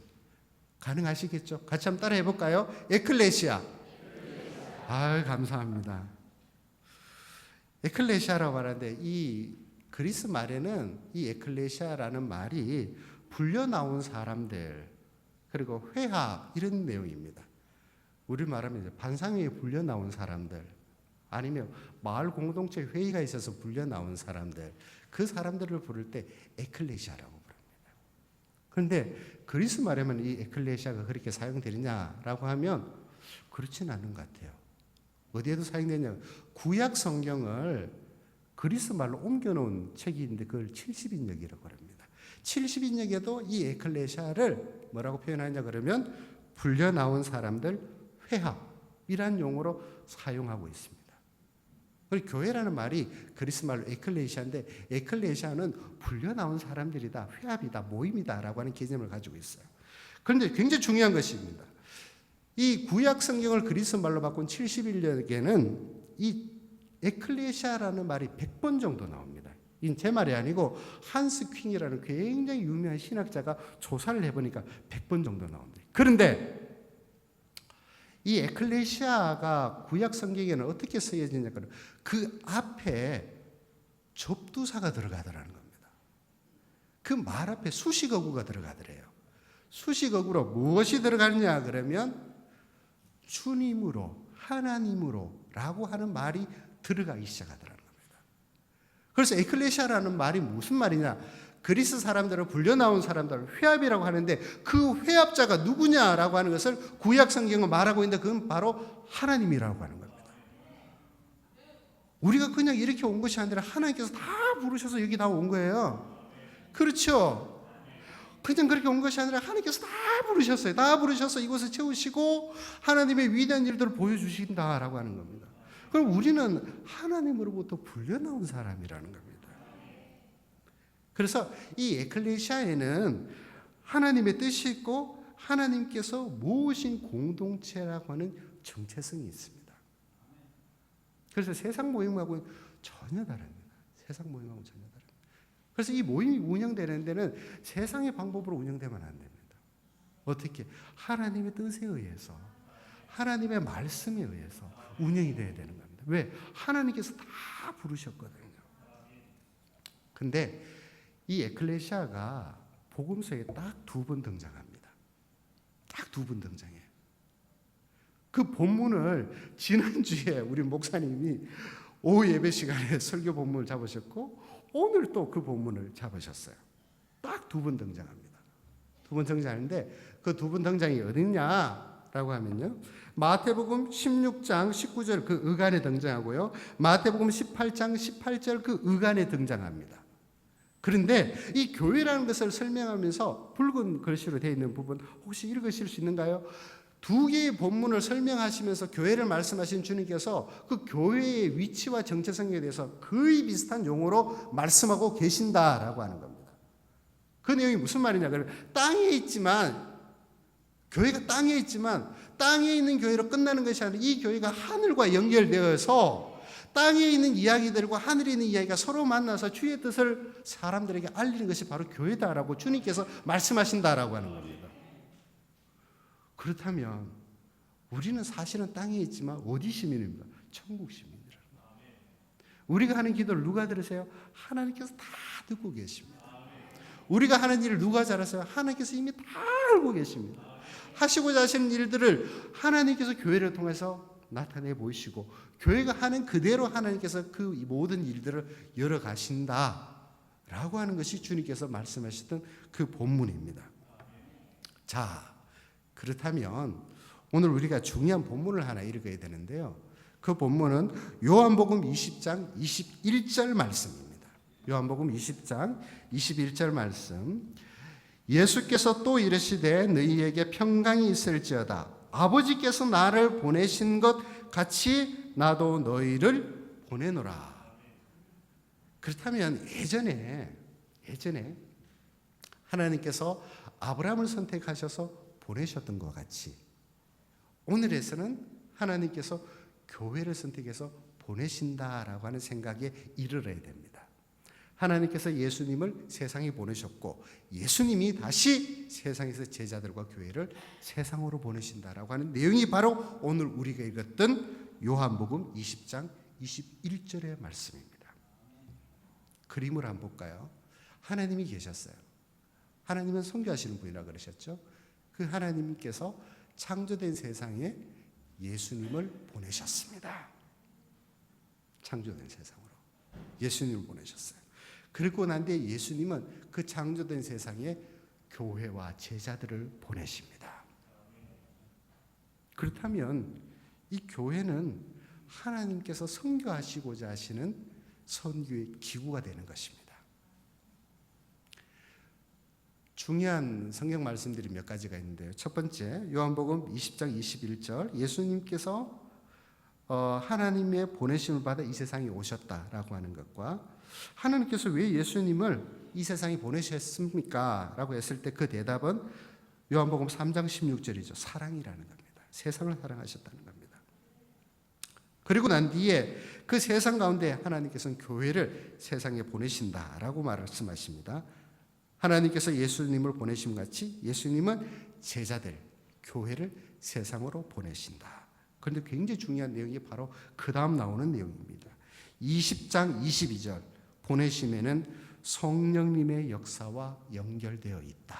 가능하시겠죠? 같이 한번 따라해 볼까요? 에클레시아. 아, 감사합니다. 에클레시아라고 말하는데 이 그리스 말에는 이 에클레시아라는 말이 불려 나온 사람들 그리고 회합 이런 내용입니다. 우리 말하면 이제 반상회에 불려 나온 사람들 아니면 마을 공동체 회의가 있어서 불려 나온 사람들 그 사람들을 부를 때 에클레시아라고 부릅니다. 그런데 그리스 말에만 이 에클레시아가 그렇게 사용되느냐라고 하면 그렇진 않은 것 같아요. 어디에도 사용되냐? 구약 성경을 그리스 말로 옮겨놓은 책이 있는데 그걸 70인역이라고 합니다. 70인역에도 이 에클레시아를 뭐라고 표현하냐 그러면 불려 나온 사람들 회합이란 용어로 사용하고 있습니다. 그리고 교회라는 말이 그리스 말로 에클레시아인데 에클레시아는 불려 나온 사람들이다, 회합이다, 모임이다라고 하는 개념을 가지고 있어요. 그런데 굉장히 중요한 것입니다. 이 구약 성경을 그리스 말로 바꾼 71년에는 이 에클레시아라는 말이 100번 정도 나옵니다. 이건 제 말이 아니고 한스 퀸이라는 굉장히 유명한 신학자가 조사를 해보니까 100번 정도 나옵니다. 그런데 이 에클레시아가 구약 성경에는 어떻게 쓰여지냐 그러면 그 앞에 접두사가 들어가더라는 겁니다. 그 말 앞에 수식어구가 들어가더래요. 수식어구로 무엇이 들어가느냐 그러면 주님으로 하나님으로 라고 하는 말이 들어가기 시작하더라는 겁니다. 그래서 에클레시아라는 말이 무슨 말이냐 그리스 사람들을 불려 나온 사람들을 회합이라고 하는데 그 회합자가 누구냐라고 하는 것을 구약 성경은 말하고 있는데 그건 바로 하나님이라고 하는 겁니다. 우리가 그냥 이렇게 온 것이 아니라 하나님께서 다 부르셔서 여기 다 온 거예요. 그렇죠? 그냥 그렇게 온 것이 아니라 하나님께서 다 부르셨어요. 다 부르셔서 이곳에 채우시고 하나님의 위대한 일들을 보여주신다라고 하는 겁니다. 그럼 우리는 하나님으로부터 불려나온 사람이라는 겁니다. 그래서 이 에클레시아에는 하나님의 뜻이 있고 하나님께서 모으신 공동체라고 하는 정체성이 있습니다. 그래서 세상 모임하고는 전혀 다릅니다. 세상 모임하고는 전혀 다릅니다. 그래서 이 모임이 운영되는 데는 세상의 방법으로 운영되면 안 됩니다. 어떻게? 하나님의 뜻에 의해서, 하나님의 말씀에 의해서 운영이 돼야 되는 겁니다. 왜? 하나님께서 다 부르셨거든요. 근데 이 에클레시아가 복음서에 딱 2번 등장합니다. 딱 2번 등장해요. 그 본문을 지난주에 우리 목사님이 오후 예배 시간에 설교 본문을 잡으셨고 오늘 또 그 본문을 잡으셨어요. 딱 2번 등장합니다. 2번 등장하는데 그 2번 등장이 어딨냐라고 라고 하면요, 마태복음 16장 19절 그 의간에 등장하고요, 마태복음 18장 18절 그 의간에 등장합니다. 그런데 이 교회라는 것을 설명하면서 붉은 글씨로 되어 있는 부분 혹시 읽으실 수 있는가요? 두 개의 본문을 설명하시면서 교회를 말씀하신 주님께서 그 교회의 위치와 정체성에 대해서 거의 비슷한 용어로 말씀하고 계신다라고 하는 겁니다. 그 내용이 무슨 말이냐? 땅에 있지만, 교회가 땅에 있지만 땅에 있는 교회로 끝나는 것이 아니라 이 교회가 하늘과 연결되어서 땅에 있는 이야기들과 하늘에 있는 이야기가 서로 만나서 주의 뜻을 사람들에게 알리는 것이 바로 교회다라고 주님께서 말씀하신다라고 하는 겁니다. 그렇다면 우리는 사실은 땅에 있지만 어디 시민입니까? 천국 시민이라는 거예요. 우리가 하는 기도를 누가 들으세요? 하나님께서 다 듣고 계십니다. 우리가 하는 일을 누가 잘하세요? 하나님께서 이미 다 알고 계십니다. 하시고자 하시는 일들을 하나님께서 교회를 통해서 나타내 보이시고 교회가 하는 그대로 하나님께서 그 모든 일들을 열어가신다라고 하는 것이 주님께서 말씀하셨던 그 본문입니다. 자, 그렇다면 오늘 우리가 중요한 본문을 하나 읽어야 되는데요. 그 본문은 요한복음 20장 21절 말씀입니다. 요한복음 20장 21절 말씀. 예수께서 또 이르시되 너희에게 평강이 있을지어다. 아버지께서 나를 보내신 것 같이 나도 너희를 보내노라. 그렇다면 예전에 하나님께서 아브라함을 선택하셔서 보내셨던 것 같이 오늘에서는 하나님께서 교회를 선택해서 보내신다라고 하는 생각에 이르러야 됩니다. 하나님께서 예수님을 세상에 보내셨고 예수님이 다시 세상에서 제자들과 교회를 세상으로 보내신다라고 하는 내용이 바로 오늘 우리가 읽었던 요한복음 20장 21절의 말씀입니다. 그림을 한번 볼까요? 하나님이 계셨어요. 하나님은 선교하시는 분이라 그러셨죠. 그 하나님께서 창조된 세상에 예수님을 보내셨습니다. 창조된 세상으로 예수님을 보내셨어요. 그리고 난 뒤에 예수님은 그 창조된 세상에 교회와 제자들을 보내십니다. 그렇다면 이 교회는 하나님께서 선교하시고자 하시는 선교의 기구가 되는 것입니다. 중요한 성경 말씀들이 몇 가지가 있는데요. 첫 번째, 요한복음 20장 21절 예수님께서 하나님의 보내심을 받아 이 세상에 오셨다라고 하는 것과 하나님께서 왜 예수님을 이 세상에 보내셨습니까? 라고 했을 때 그 대답은 요한복음 3장 16절이죠. 사랑이라는 겁니다. 세상을 사랑하셨다는 겁니다. 그리고 난 뒤에 그 세상 가운데 하나님께서는 교회를 세상에 보내신다라고 말씀하십니다. 하나님께서 예수님을 보내심 같이 예수님은 제자들, 교회를 세상으로 보내신다. 그런데 굉장히 중요한 내용이 바로 그 다음 나오는 내용입니다. 20장 22절 보내심에는 성령님의 역사와 연결되어 있다.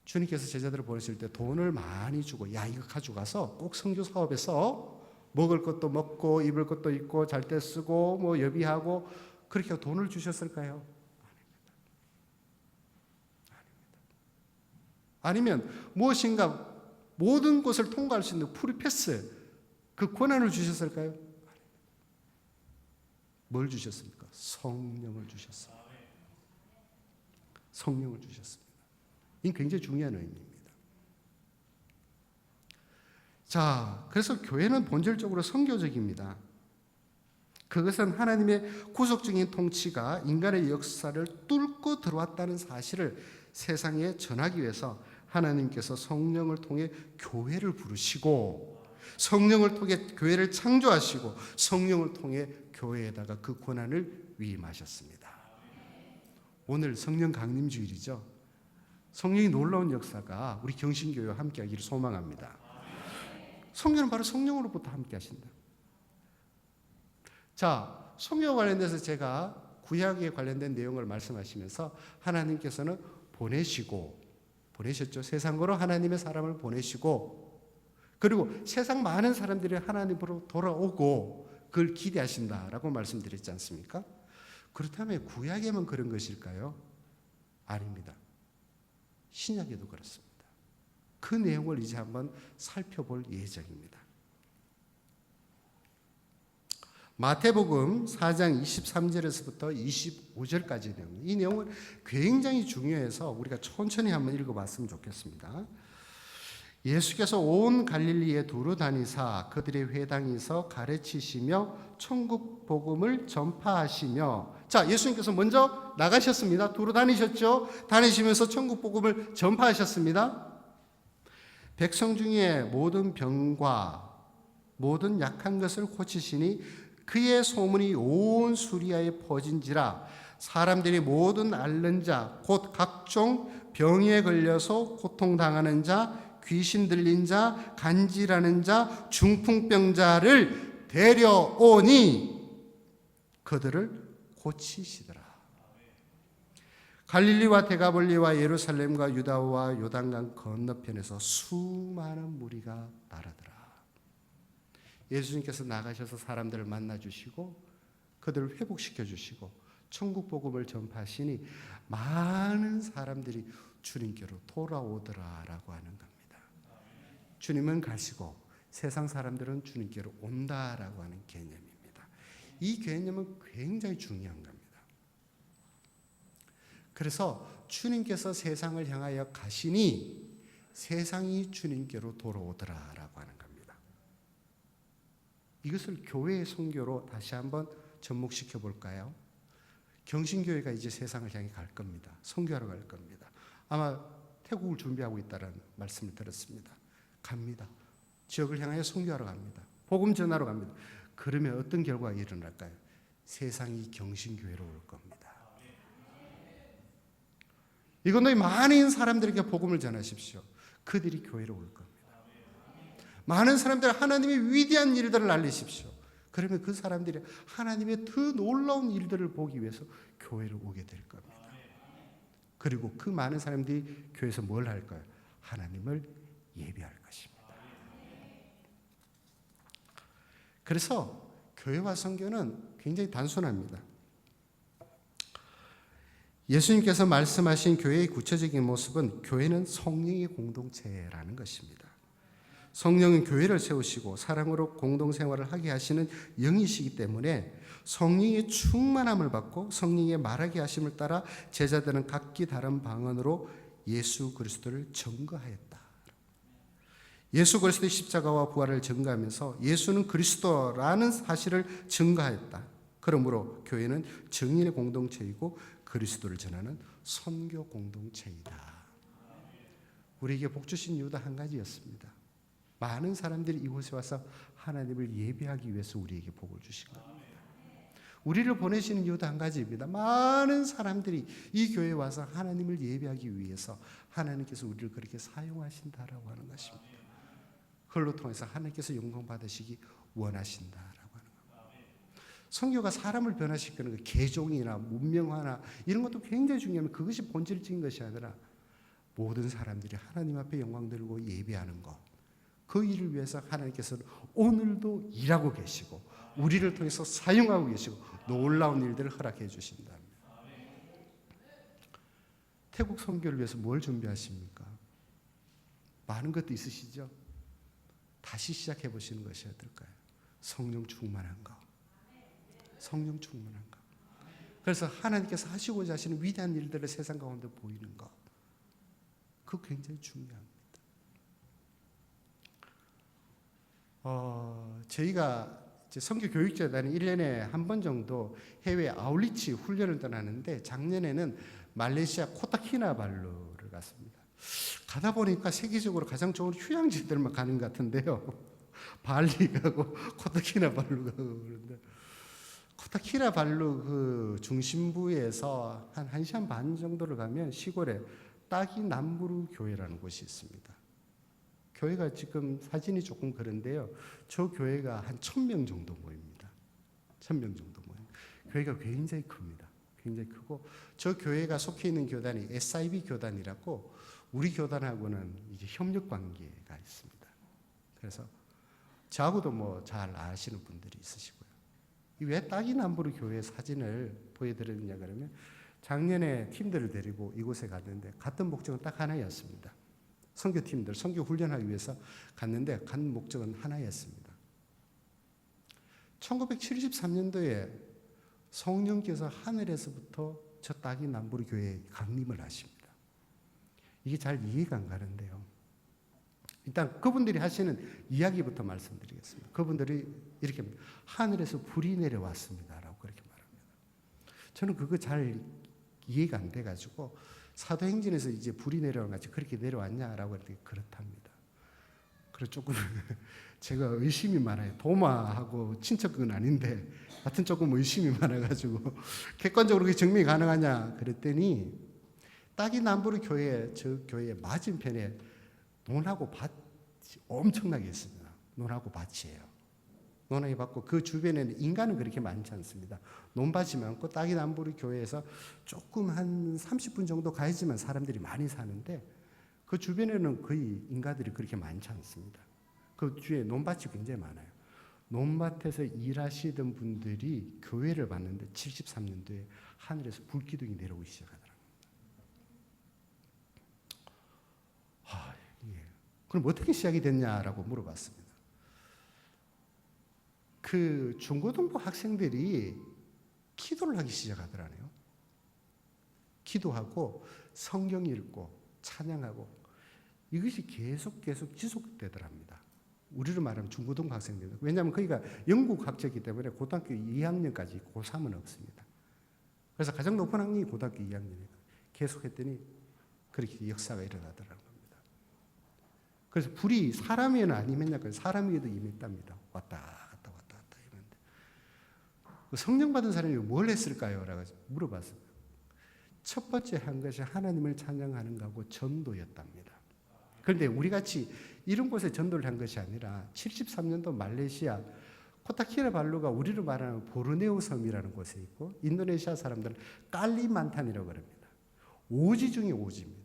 주님께서 제자들을 보내실 때 돈을 많이 주고 야 이거 가져가서 꼭 선교 사업에서 먹을 것도 먹고 입을 것도 입고 잘 때 쓰고 뭐 여비하고 그렇게 돈을 주셨을까요? 아니면 무엇인가 모든 것을 통과할 수 있는 프리패스 그 권한을 주셨을까요? 뭘 주셨습니까? 성령을 주셨습니다. 성령을 주셨습니다. 이건 굉장히 중요한 의미입니다. 자, 그래서 교회는 본질적으로 선교적입니다. 그것은 하나님의 구속적인 통치가 인간의 역사를 뚫고 들어왔다는 사실을 세상에 전하기 위해서 하나님께서 성령을 통해 교회를 부르시고 성령을 통해 교회를 창조하시고 성령을 통해 교회에다가 그 권한을 위임하셨습니다. 오늘 성령 강림주일이죠. 성령이 놀라운 역사가 우리 경신교회와 함께하기를 소망합니다. 성령은 바로 성령으로부터 함께하신다. 자, 성령과 관련돼서 제가 구약에 관련된 내용을 말씀하시면서 하나님께서는 보내셨죠. 세상으로 하나님의 사람을 보내시고 그리고 세상 많은 사람들이 하나님으로 돌아오고 그걸 기대하신다라고 말씀드렸지 않습니까? 그렇다면 구약에만 그런 것일까요? 아닙니다. 신약에도 그렇습니다. 그 내용을 이제 한번 살펴볼 예정입니다. 마태복음 4장 23절에서부터 25절까지 내용. 이 내용은 굉장히 중요해서 우리가 천천히 한번 읽어봤으면 좋겠습니다. 예수께서 온 갈릴리에 두루 다니사 그들의 회당에서 가르치시며 천국 복음을 전파하시며, 자, 예수님께서 먼저 나가셨습니다. 두루 다니셨죠. 다니시면서 천국 복음을 전파하셨습니다. 백성 중에 모든 병과 모든 약한 것을 고치시니 그의 소문이 온 수리아에 퍼진지라. 사람들이 모든 앓는 자 곧 각종 병에 걸려서 고통당하는 자, 귀신 들린 자, 간질하는 자, 중풍병자를 데려오니 그들을 고치시더라. 갈릴리와 데가볼리와 예루살렘과 유다와 요단강 건너편에서 수많은 무리가 따르더라. 예수님께서 나가셔서 사람들을 만나주시고 그들을 회복시켜 주시고 천국 복음을 전파하시니 많은 사람들이 주님께로 돌아오더라라고 하는 겁니다. 주님은 가시고 세상 사람들은 주님께로 온다라고 하는 개념입니다. 이 개념은 굉장히 중요한 겁니다. 그래서 주님께서 세상을 향하여 가시니 세상이 주님께로 돌아오더라라고 하는 겁니다. 이것을 교회의 선교로 다시 한번 접목시켜 볼까요? 경신교회가 이제 세상을 향해 갈 겁니다. 선교하러 갈 겁니다. 아마 태국을 준비하고 있다는 말씀을 들었습니다. 갑니다. 지역을 향하여 선교하러 갑니다. 복음 전하러 갑니다. 그러면 어떤 결과가 일어날까요? 세상이 경신교회로 올 겁니다. 이건 많은 사람들에게 복음을 전하십시오. 그들이 교회로 올 겁니다. 많은 사람들 하나님의 위대한 일들을 알리십시오. 그러면 그 사람들이 하나님의 더 놀라운 일들을 보기 위해서 교회로 오게 될 겁니다. 그리고 그 많은 사람들이 교회에서 뭘 할까요? 하나님을 예배할 것입니다. 그래서 교회와 선교는 굉장히 단순합니다. 예수님께서 말씀하신 교회의 구체적인 모습은 교회는 성령의 공동체라는 것입니다. 성령은 교회를 세우시고 사랑으로 공동생활을 하게 하시는 영이시기 때문에 성령의 충만함을 받고 성령의 말하게 하심을 따라 제자들은 각기 다른 방언으로 예수 그리스도를 증거하였다. 예수 그리스도의 십자가와 부활을 증거하면서 예수는 그리스도라는 사실을 증거하였다. 그러므로 교회는 증인의 공동체이고 그리스도를 전하는 선교 공동체이다. 우리에게 복 주신 이유도 한 가지였습니다. 많은 사람들이 이곳에 와서 하나님을 예배하기 위해서 우리에게 복을 주신 겁니다. 우리를 보내시는 이유도 한 가지입니다. 많은 사람들이 이 교회에 와서 하나님을 예배하기 위해서 하나님께서 우리를 그렇게 사용하신다라고 하는 것입니다. 그걸로 통해서 하나님께서 영광 받으시기 원하신다라고 하는 겁니다. 선교가 사람을 변화시키는 개종이나 문명화나 이런 것도 굉장히 중요합니다. 그것이 본질적인 것이 아니라 모든 사람들이 하나님 앞에 영광 들고 예배하는 것, 그 일을 위해서 하나님께서는 오늘도 일하고 계시고 우리를 통해서 사용하고 계시고 놀라운 일들을 허락해 주신다. 태국 선교를 위해서 뭘 준비하십니까? 많은 것도 있으시죠? 다시 시작해 보시는 것이 어떨까요? 성령 충만한 거. 성령 충만한 거. 그래서 하나님께서 하시고자 하시는 위대한 일들을 세상 가운데 보이는 것. 그거 굉장히 중요합니다. 저희가 선교 교육재단이 1년에 한 번 정도 해외 아울리치 훈련을 떠나는데 작년에는 말레이시아 코타키나발루를 갔습니다. 가다 보니까 세계적으로 가장 좋은 휴양지들만 가는 것 같은데요. 발리 가고 코타키나발루 가고 그런데 코타키나발루 그 중심부에서 한 1시간 반 정도를 가면 시골에 따기남부르 교회라는 곳이 있습니다. 교회가 지금 사진이 조금 그런데요. 저 교회가 한 1,000명 정도 모입니다. 1,000명 정도 모입니다. 교회가 굉장히 큽니다. 굉장히 크고 저 교회가 속해 있는 교단이 SIB 교단이라고 우리 교단하고는 이제 협력 관계가 있습니다. 그래서 저하고도 뭐 잘 아시는 분들이 있으시고요. 왜 따기남부르 교회 사진을 보여드렸냐 그러면 작년에 팀들을 데리고 이곳에 갔는데 갔던 목적은 딱 하나였습니다. 선교팀들 선교 훈련하기 위해서 갔는데 간 목적은 하나였습니다. 1973년도에 성령께서 하늘에서부터 저 따기 남부르 교회에 강림을 하십니다. 이게 잘 이해가 안 가는데요. 일단 그분들이 하시는 이야기부터 말씀드리겠습니다. 그분들이 이렇게 합니다. 하늘에서 불이 내려왔습니다. 라고 그렇게 말합니다. 저는 그거 잘 이해가 안 돼가지고 사도행전에서 이제 불이 내려온 같이 그렇게 내려왔냐라고 했더니 그렇답니다. 그래서 조금 제가 의심이 많아요. 도마하고 친척은 아닌데 하여튼 조금 의심이 많아가지고 객관적으로 그게 증명이 가능하냐 그랬더니 따기 남부르 교회 저 교회 맞은편에 논하고 밭이 엄청나게 있습니다. 논하고 밭이에요. 논하고 밭고 그 주변에는 인간은 그렇게 많지 않습니다. 논밭이 많고 따기 남부르 교회에서 조금 한 30분 정도 가야지만 사람들이 많이 사는데 그 주변에는 거의 인간들이 그렇게 많지 않습니다. 그 주위에 논밭이 굉장히 많아요. 논밭에서 일하시던 분들이 교회를 봤는데 73년도에 하늘에서 불기둥이 내려오기 시작하더라고요. 그럼 어떻게 시작이 됐냐라고 물어봤습니다. 그 중고등부 학생들이 기도를 하기 시작하더라네요. 기도하고 성경 읽고 찬양하고 이것이 계속 지속되더랍니다. 우리로 말하면 중고등부 학생들. 왜냐하면 거기가 영국 학제이기 때문에 고등학교 2학년까지 고3은 없습니다. 그래서 가장 높은 학년이 고등학교 2학년이에요. 계속했더니 그렇게 역사가 일어나더라는 겁니다. 그래서 불이 사람이나 아니면냐, 사람에게도 임했답니다. 왔다 갔다 이러는데 성령 받은 사람이 뭘 했을까요? 라고 물어봤어요. 첫 번째 한 것이 하나님을 찬양하는 거하고 전도였답니다. 그런데 우리같이 이런 곳에 전도를 한 것이 아니라 73년도 말레이시아 코타키나발루가 우리로 말하는 보르네오 섬이라는 곳에 있고 인도네시아 사람들은 깔리만탄이라고 합니다. 오지 중에 오지입니다.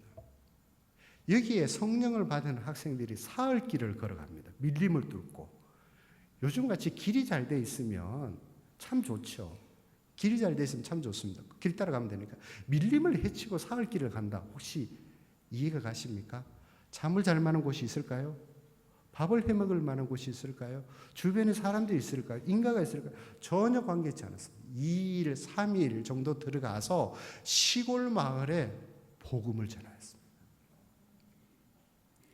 여기에 성령을 받은 학생들이 사흘길을 걸어갑니다. 밀림을 뚫고. 요즘같이 길이 잘 돼 있으면 참 좋죠. 길이 잘 돼 있으면 참 좋습니다. 길 따라가면 되니까. 밀림을 헤치고 사흘길을 간다. 혹시 이해가 가십니까? 잠을 잘 만한 곳이 있을까요? 밥을 해먹을 만한 곳이 있을까요? 주변에 사람들이 있을까요? 인가가 있을까요? 전혀 관계있지 않았습니다. 2일, 3일 정도 들어가서 시골 마을에 복음을 전하였습니다.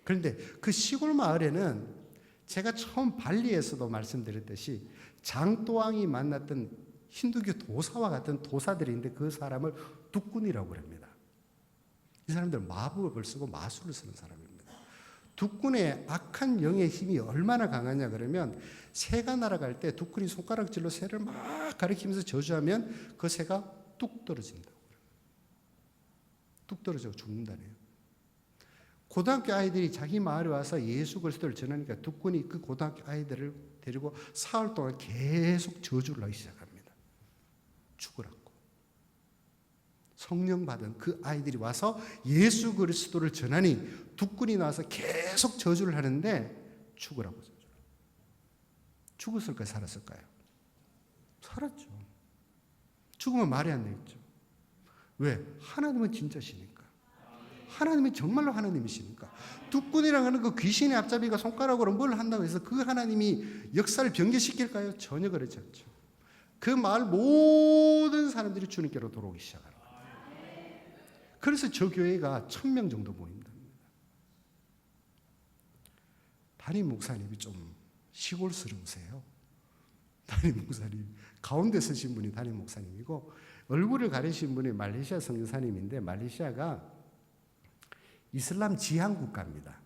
그런데 그 시골 마을에는 제가 처음 발리에서도 말씀드렸듯이 장또왕이 만났던 힌두교 도사와 같은 도사들인데 그 사람을 둑군이라고 합니다. 이 사람들은 마법을 쓰고 마술을 쓰는 사람입니다. 둑군의 악한 영의 힘이 얼마나 강하냐 그러면 새가 날아갈 때 둑군이 손가락질로 새를 막 가리키면서 저주하면 그 새가 뚝 떨어진다고. 뚝 떨어져 죽는다네요. 고등학교 아이들이 자기 마을에 와서 예수 그리스도를 전하니까 둑군이 그 고등학교 아이들을 데리고 사흘 동안 계속 저주를 하기 시작합니다. 죽으라고. 성령 받은 그 아이들이 와서 예수 그리스도를 전하니 둑군이 나와서 계속 저주를 하는데 죽으라고 저주를. 죽었을까요? 살았을까요? 살았죠. 죽으면 말이 안 되겠죠. 왜? 하나님은 진짜시니까. 하나님은 정말로 하나님이시니까. 둑군이라고 하는 그 귀신의 앞잡이가 손가락으로 뭘 한다고 해서 그 하나님이 역사를 변개시킬까요? 전혀 그렇지 않죠. 그 마을 모든 사람들이 주님께로 돌아오기 시작합니다. 그래서 저 교회가 1000명 정도 모인답니다. 담임 목사님이 좀 시골스러우세요. 담임 목사님 가운데 서신 분이 담임 목사님이고 얼굴을 가리신 분이 말레이시아 선교사님인데 말레이시아가 이슬람 지향 국가입니다.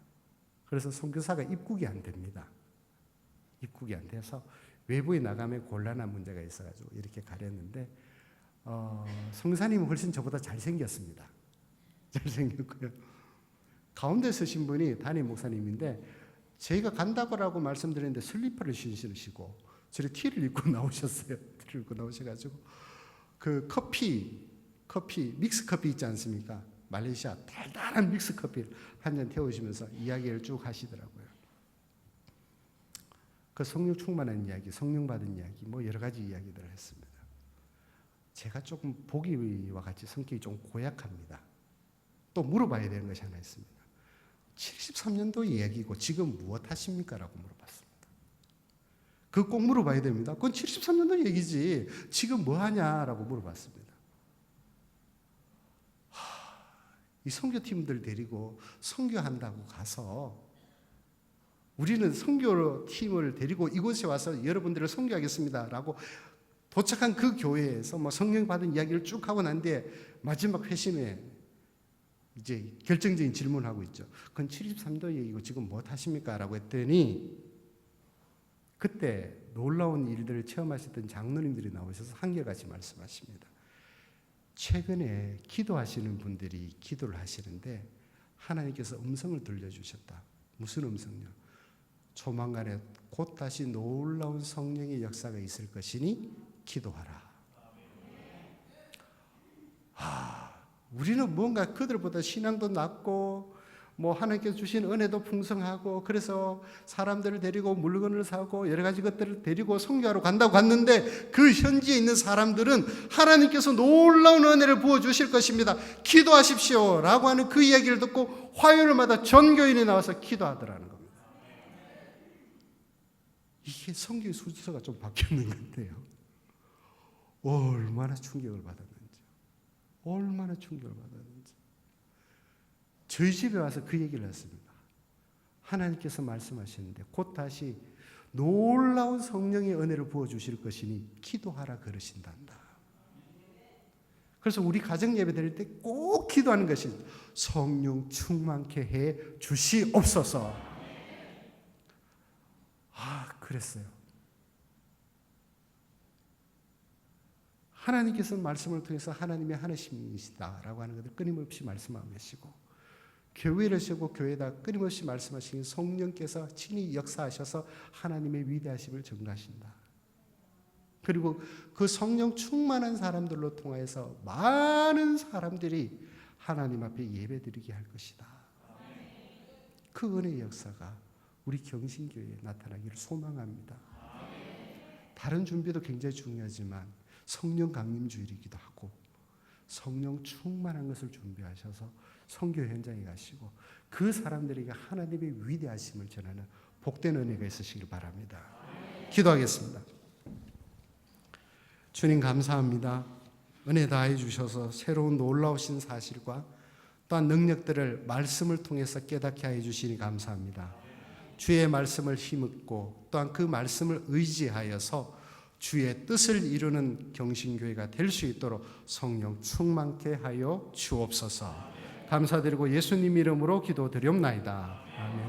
그래서 선교사가 입국이 안 됩니다. 입국이 안 돼서 외부에 나가면 곤란한 문제가 있어가지고 이렇게 가렸는데 선교사님은 훨씬 저보다 잘생겼습니다. 잘생겼고요. 가운데 서신 분이 담임 목사님인데 저희가 간다고 말씀드렸는데 슬리퍼를 신으시고 저를 티를 입고 나오셨어요. 티를 입고 나오셔가지고 그 커피 믹스 커피 있지 않습니까? 말레이시아 달달한 믹스 커피를 한 잔 태우시면서 이야기를 쭉 하시더라고요. 그 성령 충만한 이야기, 성령 받은 이야기, 뭐 여러 가지 이야기들을 했습니다. 제가 조금 보기와 같이 성격이 좀 고약합니다. 또 물어봐야 되는 것이 하나 있습니다. 73년도 이야기고 지금 무엇 하십니까? 라고 물어봤습니다. 그거 꼭 물어봐야 됩니다. 그건 73년도 얘기지 지금 뭐 하냐라고 물어봤습니다. 이 선교팀들 데리고 선교한다고 가서 우리는 선교팀을 데리고 이곳에 와서 여러분들을 선교하겠습니다라고 도착한 그 교회에서 뭐 성령 받은 이야기를 쭉 하고 난 뒤에 마지막 회심에 이제 결정적인 질문을 하고 있죠. 그건 73도 얘기고 지금 뭐 하십니까? 라고 했더니 그때 놀라운 일들을 체험하셨던 장로님들이 나오셔서 한결같이 말씀하십니다. 최근에 기도하시는 분들이 기도를 하시는데 하나님께서 음성을 들려주셨다. 무슨 음성요? 조만간에 곧 다시 놀라운 성령의 역사가 있을 것이니 기도하라. 우리는 뭔가 그들보다 신앙도 낮고 뭐 하나님께서 주신 은혜도 풍성하고 그래서 사람들을 데리고 물건을 사고 여러 가지 것들을 데리고 선교하러 간다고 갔는데 그 현지에 있는 사람들은 하나님께서 놀라운 은혜를 부어주실 것입니다. 기도하십시오 라고 하는 그 이야기를 듣고 화요일마다 전교인이 나와서 기도하더라는 겁니다. 이게 선교의 순서가 좀 바뀌었는 것 같아요. 얼마나 충격을 받았는지. 얼마나 충격을 받았는지. 저희 집에 와서 그 얘기를 했습니다. 하나님께서 말씀하시는데 곧 다시 놀라운 성령의 은혜를 부어주실 것이니 기도하라 그러신단다. 그래서 우리 가정 예배 드릴 때 꼭 기도하는 것이 성령 충만케 해 주시옵소서. 그랬어요. 하나님께서는 말씀을 통해서 하나님의 하나님이시다라고 하는 것을 끊임없이 말씀하시고 교회를 세우고 교회에다 끊임없이 말씀하시는 성령께서 친히 역사하셔서 하나님의 위대하심을 증거하신다. 그리고 그 성령 충만한 사람들로 통해서 많은 사람들이 하나님 앞에 예배드리게 할 것이다. 그 은혜의 역사가 우리 경신교회에 나타나기를 소망합니다. 다른 준비도 굉장히 중요하지만 성령 강림주일이기도 하고 성령 충만한 것을 준비하셔서 선교 현장에 가시고 그 사람들에게 하나님의 위대하심을 전하는 복된 은혜가 있으시길 바랍니다. 기도하겠습니다. 주님 감사합니다. 은혜 다해 주셔서 새로운 놀라우신 사실과 또한 능력들을 말씀을 통해서 깨닫게 해 주시니 감사합니다. 주의 말씀을 힘입고 또한 그 말씀을 의지하여서 주의 뜻을 이루는 경신교회가 될 수 있도록 성령 충만케 하여 주옵소서. 감사드리고 예수님 이름으로 기도드리옵나이다. 아멘.